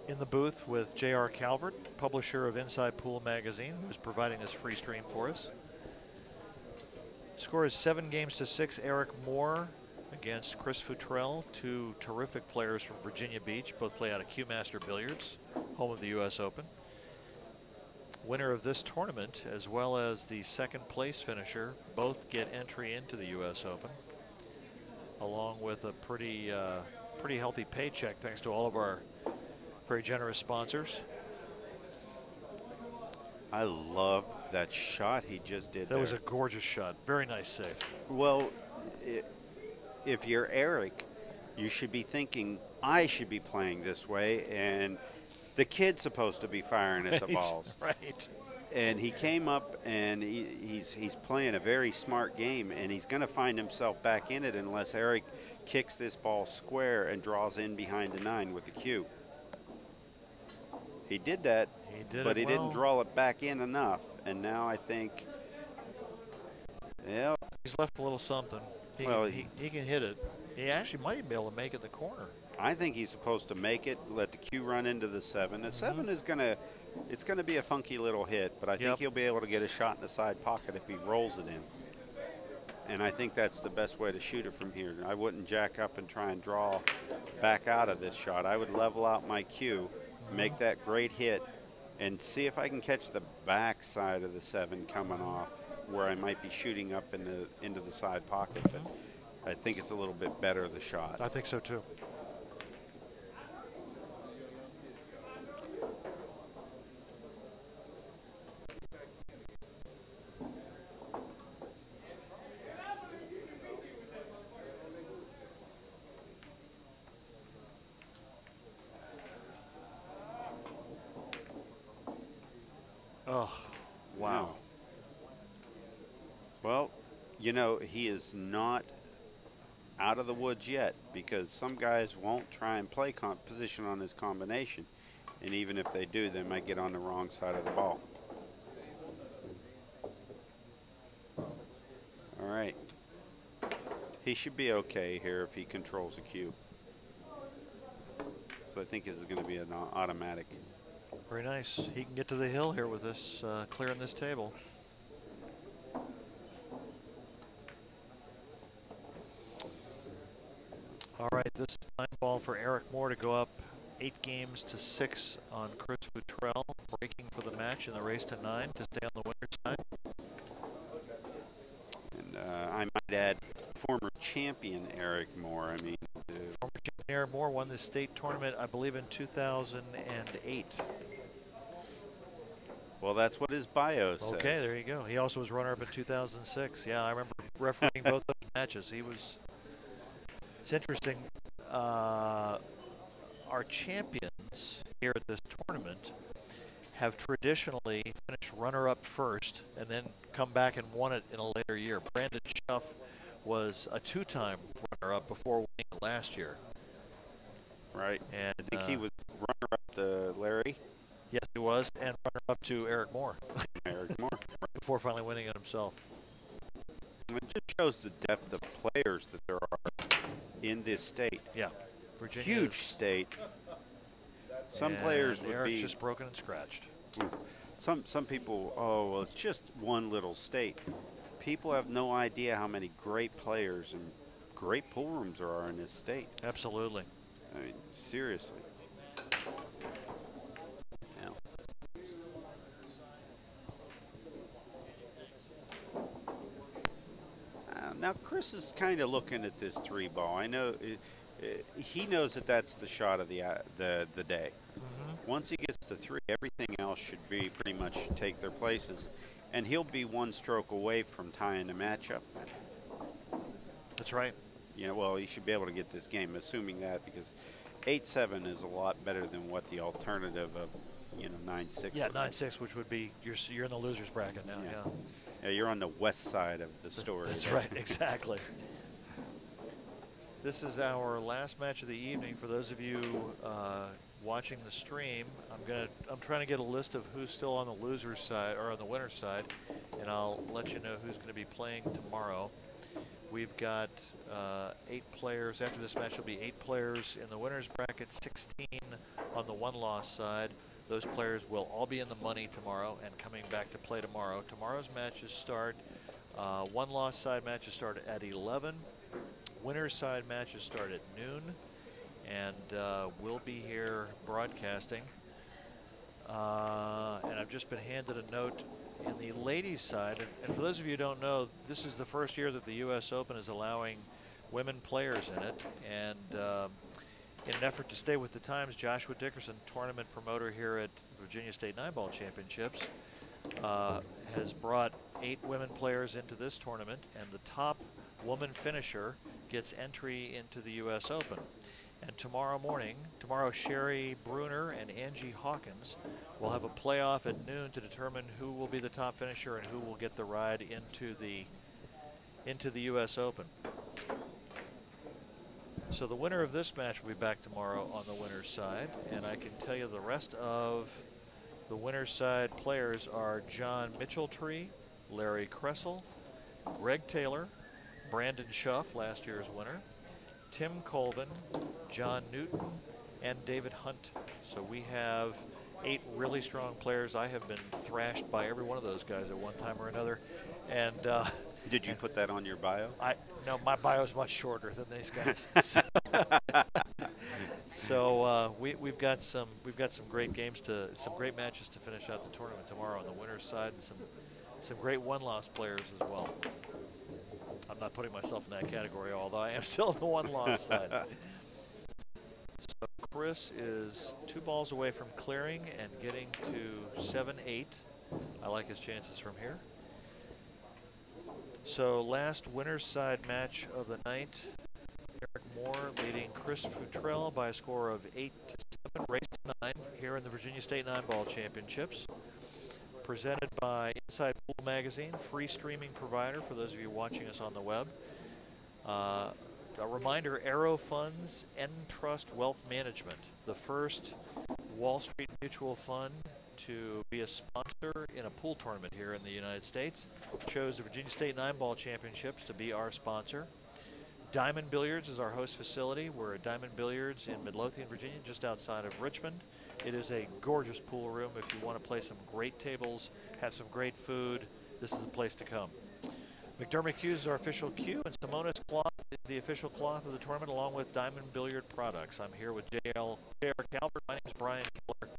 In the booth with J.R. Calvert, publisher of Inside Pool Magazine, who's providing this free stream for us. Score is 7-6. Eric Moore against Chris Futrell, 2 terrific players from Virginia Beach, both play out of Q Master Billiards, home of the U.S. Open. Winner of this tournament, as well as the 2nd place finisher, both get entry into the U.S. Open, along with a pretty healthy paycheck thanks to all of our very generous sponsors. I love that shot he just did. That was a gorgeous shot. Very nice save. Well, if you're Eric, you should be thinking, I should be playing this way, and the kid's supposed to be firing at the balls. Right. And he came up, and he's playing a very smart game, and he's going to find himself back in it unless Eric kicks this ball square and draws in behind the 9 with the cue. He did that, but he didn't draw it back in enough. And now I think, yeah. He's left a little something. He can hit it. He actually might be able to make it the corner. I think he's supposed to make it, let the cue run into the 7. The 7 is it's gonna be a funky little hit, but I think he'll be able to get a shot in the side pocket if he rolls it in. And I think that's the best way to shoot it from here. I wouldn't jack up and try and draw back out of this shot. I would level out my cue, make that great hit, and see if I can catch the back side of the 7 coming off where I might be shooting up into the side pocket. But I think it's a little bit better, the shot. I think so too. Oh, wow. Well, you know, he is not out of the woods yet, because some guys won't try and play position on his combination. And even if they do, they might get on the wrong side of the ball. All right. He should be okay here if he controls the cue. So I think this is going to be an automatic. Very nice. He can get to the hill here with this, clearing this table. All right, this is 9-ball for Eric Moore to go up 8-6 on Chris Futrell, breaking for the match in the race to 9 to stay on the winner's side. And I might add, former champion Eric Moore. I mean, former champion Eric Moore won the state tournament, I believe, in 2008. Well, that's what his bio says. Okay, there you go. He also was runner-up in 2006. Yeah, I remember refereeing both those matches. He was. It's interesting. our champions here at this tournament have traditionally finished runner-up first and then come back and won it in a later year. Brandon Schuff was a two-time runner-up before winning it last year. Right. And I think he was runner-up to Larry. Yes, he was, and runner-up to Eric Moore. Eric Moore. Before finally winning it himself. It just shows the depth of players that there are in this state. Yeah. Virginia huge state. Some players would Eric's be just broken and scratched. Some people, oh, well, it's just one little state. People have no idea how many great players and great pool rooms there are in this state. Absolutely. I mean, seriously. Yeah. Now, Chris is kind of looking at this 3-ball. I know he knows that that's the shot of the day. Mm-hmm. Once he gets to 3, everything else should be pretty much take their places. And he'll be one stroke away from tying the matchup. That's right. You know, well, he should be able to get this game, assuming that, because 8-7 is a lot better than what the alternative of, 9-6. Yeah, 9-6, which would be you're in the losers bracket now. Yeah. Yeah, you're on the west side of the story. That's there. right, exactly. This is our last match of the evening. For those of you watching the stream, I'm trying to get a list of who's still on the losers side or on the winners side, and I'll let you know who's going to be playing tomorrow. We've got 8 players. After this match, there'll be 8 players in the winners bracket, 16 on the one-loss side. Those players will all be in the money tomorrow and coming back to play tomorrow. Tomorrow's matches start, one-loss side matches start at 11. Winners side matches start at noon. And we'll be here broadcasting. And I've just been handed a note in the ladies side. And for those of you who don't know, this is the first year that the U.S. Open is allowing women players in it. And in an effort to stay with the times, Joshua Dickerson, tournament promoter here at Virginia State 9-Ball Championships, has brought 8 women players into this tournament, and the top woman finisher gets entry into the U.S. Open. And tomorrow, Sherry Bruner and Angie Hawkins will have a playoff at noon to determine who will be the top finisher and who will get the ride into the U.S. Open. So the winner of this match will be back tomorrow on the winner's side, and I can tell you the rest of the winner's side players are John Mitchelltree, Larry Kressel, Greg Taylor, Brandon Schuff, last year's winner, Tim Colvin, John Newton, and David Hunt. So we have 8 really strong players. I have been thrashed by every one of those guys at one time or another. And did you put that on your bio? No, my bio is much shorter than these guys. So we've got some great games some great matches to finish out the tournament tomorrow on the winner's side, and some great one-loss players as well. I'm not putting myself in that category, although I am still on the one-loss side. So Chris is 2 balls away from clearing and getting to 7-8. I like his chances from here. So last winner's side match of the night, Eric Moore leading Chris Futrell by a score of 8-7, race to 9 here in the Virginia State 9-Ball Championships. Presented by Inside Pool Magazine, free streaming provider for those of you watching us on the web. A reminder, Arrow Funds Entrust Wealth Management, the first Wall Street mutual fund to be a sponsor in a pool tournament here in the United States, chose the Virginia State 9-Ball Championships to be our sponsor. Diamond Billiards is our host facility. We're at Diamond Billiards in Midlothian, Virginia, just outside of Richmond. It is a gorgeous pool room. If you want to play some great tables, have some great food, this is the place to come. McDermott Cues is our official cue, and Simonis Cloth is the official cloth of the tournament, along with Diamond Billiard Products. I'm here with J.R. Calvert. My name is Brian Keller,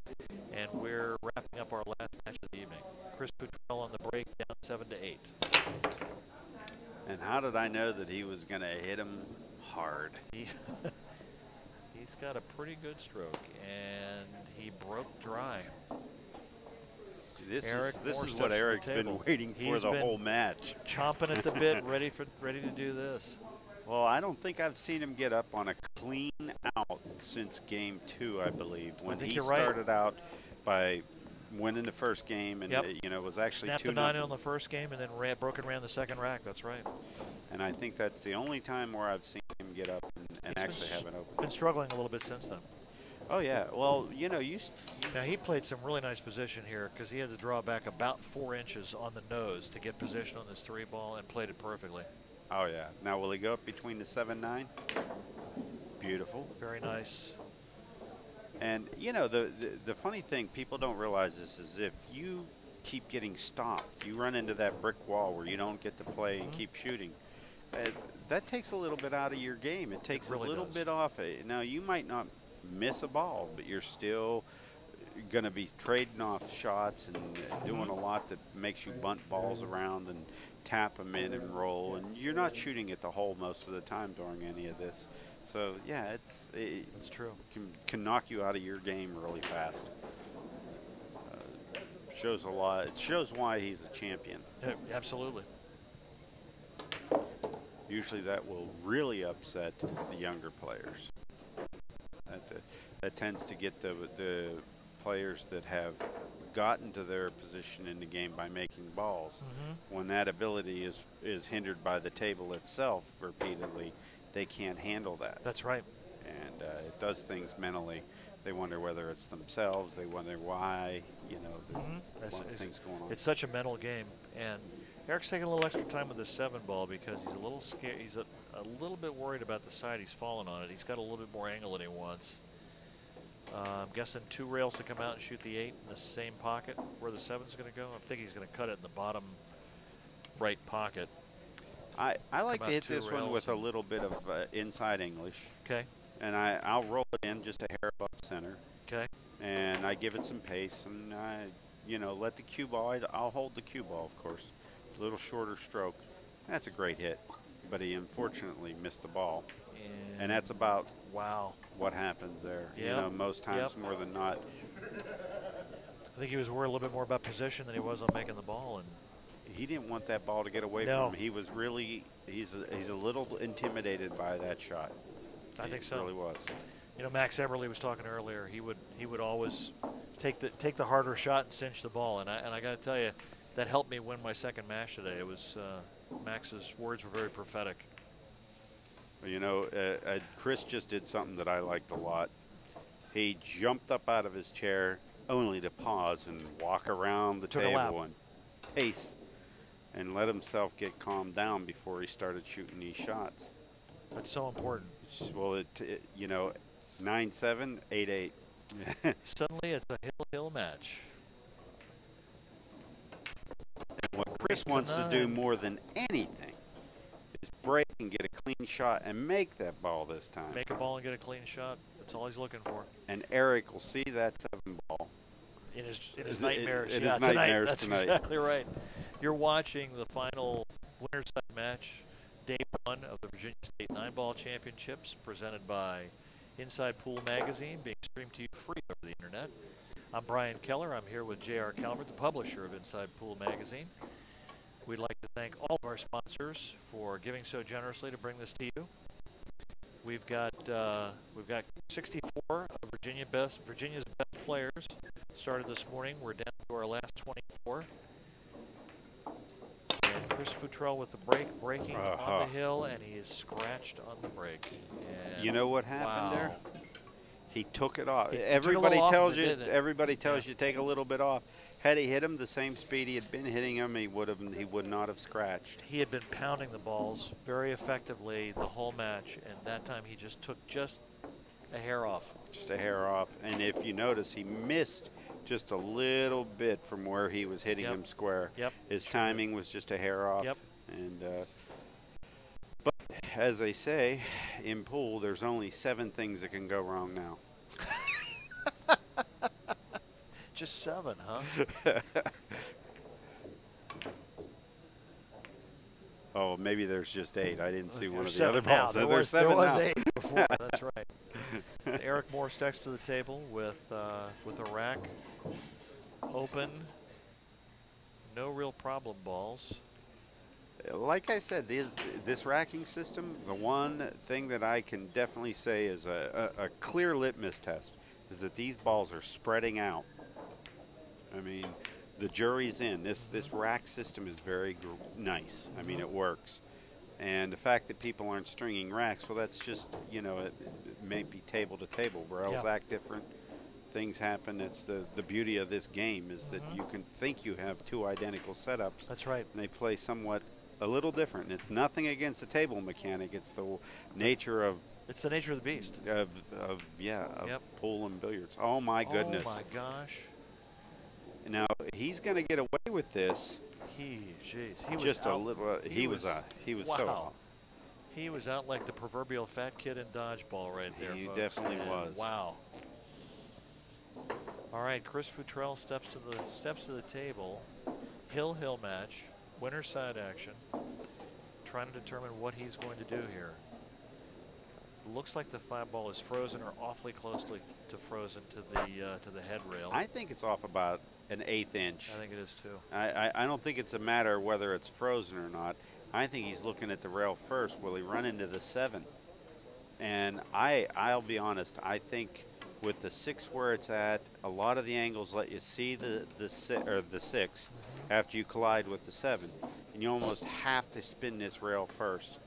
and we're wrapping up our last match of the evening. Chris Futrell on the break, down 7-8. And how did I know that he was going to hit him hard? He's got a pretty good stroke, and he broke dry. This is what Eric's been waiting for the whole match. Chomping at the bit, ready to do this. Well, I don't think I've seen him get up on a clean out since game 2, I believe, when he started out by winning the first game, and you know, was actually snapped the 9 on the first game, and then broke and ran the second rack. That's right. And I think that's the only time where I've seen him get up and actually have an open. Been struggling a little bit since then. Oh yeah, well, you know, now he played some really nice position here because he had to draw back about 4 inches on the nose to get position on this 3 ball and played it perfectly. Oh yeah. Now will he go up between the 7-9? Beautiful. Very nice. And you know, the funny thing, people don't realize this, is if you keep getting stopped, you run into that brick wall where you don't get to play and keep shooting. That takes a little bit out of your game. It takes a little bit off it. Now you might not miss a ball, but you're still going to be trading off shots and doing a lot that makes you bunt balls around and tap them in and roll, and you're not shooting at the hole most of the time during any of this. So yeah, it's true. Can knock you out of your game really fast. Shows a lot. It shows why he's a champion. Yeah, absolutely. Usually that will really upset the younger players. That tends to get the players that have gotten to their position in the game by making balls. When that ability is hindered by the table itself repeatedly, they can't handle that. That's right. And it does things mentally. They wonder whether it's themselves. They wonder why. You know, things going on. It's such a mental game, and Eric's taking a little extra time with the 7 ball because he's a little scared. He's a little bit worried about the side he's fallen on it. He's got a little bit more angle than he wants. I'm guessing 2 rails to come out and shoot the 8 in the same pocket where the 7's going to go. I think he's going to cut it in the bottom right pocket. I like to hit this one with a little bit of inside English. Okay. And I'll roll it in just a hair above center. Okay. And I give it some pace, and I, you know, let the cue ball. I'll hold the cue ball, of course. A little shorter stroke. That's a great hit, but he unfortunately missed the ball. And that's about what happens there. Yep. You know, most times more than not. I think he was worried a little bit more about position than he was on making the ball, and he didn't want that ball to get away from him. He was really he's a little intimidated by that shot. I think so. He really was. You know, Max Eberle was talking earlier. He would always take the harder shot and cinch the ball, and I got to tell you, that helped me win my second match today. It was Max's words were very prophetic. You know, Chris just did something that I liked a lot. He jumped up out of his chair only to pause and walk around the table and pace and let himself get calmed down before he started shooting these shots. That's so important. Well, you know, 9-7, 8-8. Suddenly it's a hill match. And what Chris wants to do more than anything is break and get a clean shot and make that ball this time. Make a ball and get a clean shot. That's all he's looking for. And Eric will see that 7 ball. In his nightmares. In his nightmares That's tonight. exactly right. You're watching the final winner's side match, day 1 of the Virginia State 9-ball championships, presented by Inside Pool Magazine, being streamed to you free over the internet. I'm Brian Keller. I'm here with J.R. Calvert, the publisher of Inside Pool Magazine. We'd like to thank all of our sponsors for giving so generously to bring this to you. We've got 64 of Virginia's best players started this morning. We're down to our last 24. And Chris Futrell with the breaking on the hill, and he is scratched on the break. And you know what happened there? He took it off. Everybody tells you to take a little bit off. Had he hit him the same speed he had been hitting him, he would not have scratched. He had been pounding the balls very effectively the whole match, and that time he just took just a hair off. Just a hair off. And if you notice, he missed just a little bit from where he was hitting him square. His timing was just a hair off. And but as they say in pool, there's only 7 things that can go wrong now. Just 7, huh? Oh, maybe there's just 8. I didn't see one of the other balls. There was 8 before. That's right. Eric Moore steps to the table with a rack open. No real problem balls. Like I said, this racking system, the one thing that I can definitely say is a clear litmus test is that these balls are spreading out. I mean, the jury's in. This rack system is very nice. I mean, it works. And the fact that people aren't stringing racks, well, that's just, you know, it may be table to table. Rails act different. Things happen. It's the beauty of this game is that you can think you have two identical setups. That's right. And they play somewhat a little different. And it's nothing against the table mechanic. It's the nature of It's the nature of the beast. of pool and billiards. Oh my goodness. Oh my gosh. Now he's going to get away with this. He was Just out. a little. He was wow. so. He was out like the proverbial fat kid in dodgeball right there. He folks. definitely was. Wow. All right, Chris Futrell steps to the table. Hill match, winner side action. Trying to determine what he's going to do here. Looks like the 5-ball is frozen or awfully close to frozen to the head rail. I think it's off about an 1/8 inch. I think it is too. I don't think it's a matter of whether it's frozen or not. I think he's looking at the rail first. Will he run into the 7? And I'll be honest. I think with the 6 where it's at, a lot of the angles let you see the 6 after you collide with the 7, and you almost have to spin this rail first.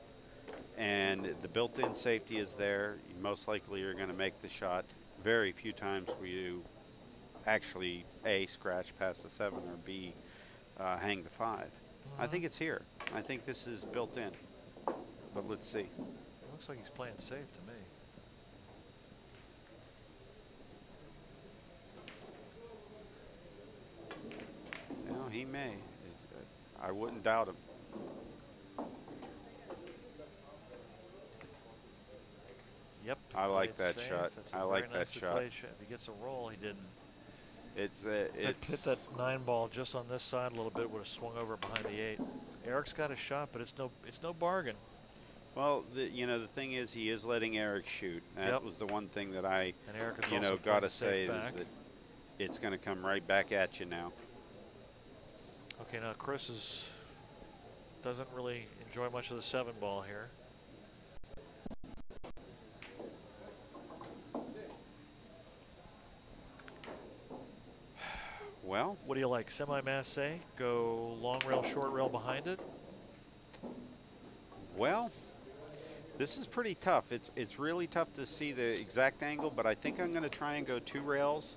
And the built-in safety is there. Most likely you're going to make the shot. Very few times will you actually A, scratch past the 7 or B, hang the 5. I think it's here. I think this is built in. But let's see. It looks like he's playing safe to me. Well, he may. I wouldn't doubt him. Yep. I like that safe. shot. It's a I like very that nicely shot. played shot. If he gets a roll, he didn't. It's Hit that 9-ball just on this side a little bit. Would have swung over behind the 8. Eric's got a shot, but it's no bargain. well, you know, the thing is, he is letting Eric shoot. That was the one thing that I, And Eric is you know, also got to playing say safe is back. that it's going to come right back at you now. Okay, now Chris doesn't really enjoy much of the 7-ball here. Well, What do you like? Semi-masse? Go long rail, short rail behind it? well, this is pretty tough. It's really tough to see the exact angle, but I think I'm going to try and go 2 rails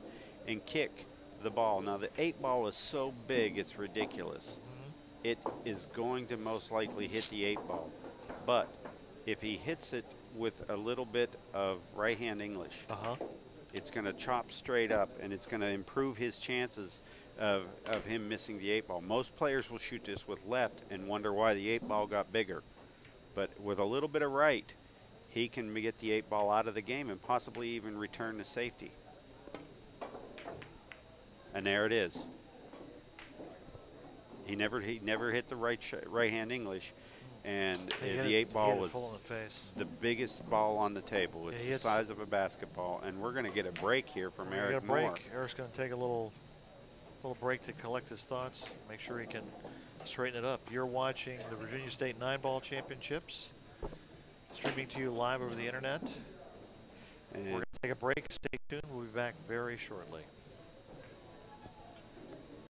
and kick the ball. Now, the 8-ball is so big, it's ridiculous. It is going to most likely hit the 8-ball. But if he hits it with a little bit of right-hand English, it's going to chop straight up, and it's going to improve his chances of him missing the 8-ball. Most players will shoot this with left and wonder why the 8-ball got bigger. But with a little bit of right, he can get the 8-ball out of the game and possibly even return to safety. And there it is. He never hit the right-hand English, and the 8-ball was full in the face. the biggest ball on the table. It's the size of a basketball, and we're going to get a break here from Eric Moore. Eric's going to take a little break to collect his thoughts, make sure he can straighten it up. You're watching the Virginia State 9-ball championships, streaming to you live over the internet. And We're going to take a break. Stay tuned. We'll be back very shortly.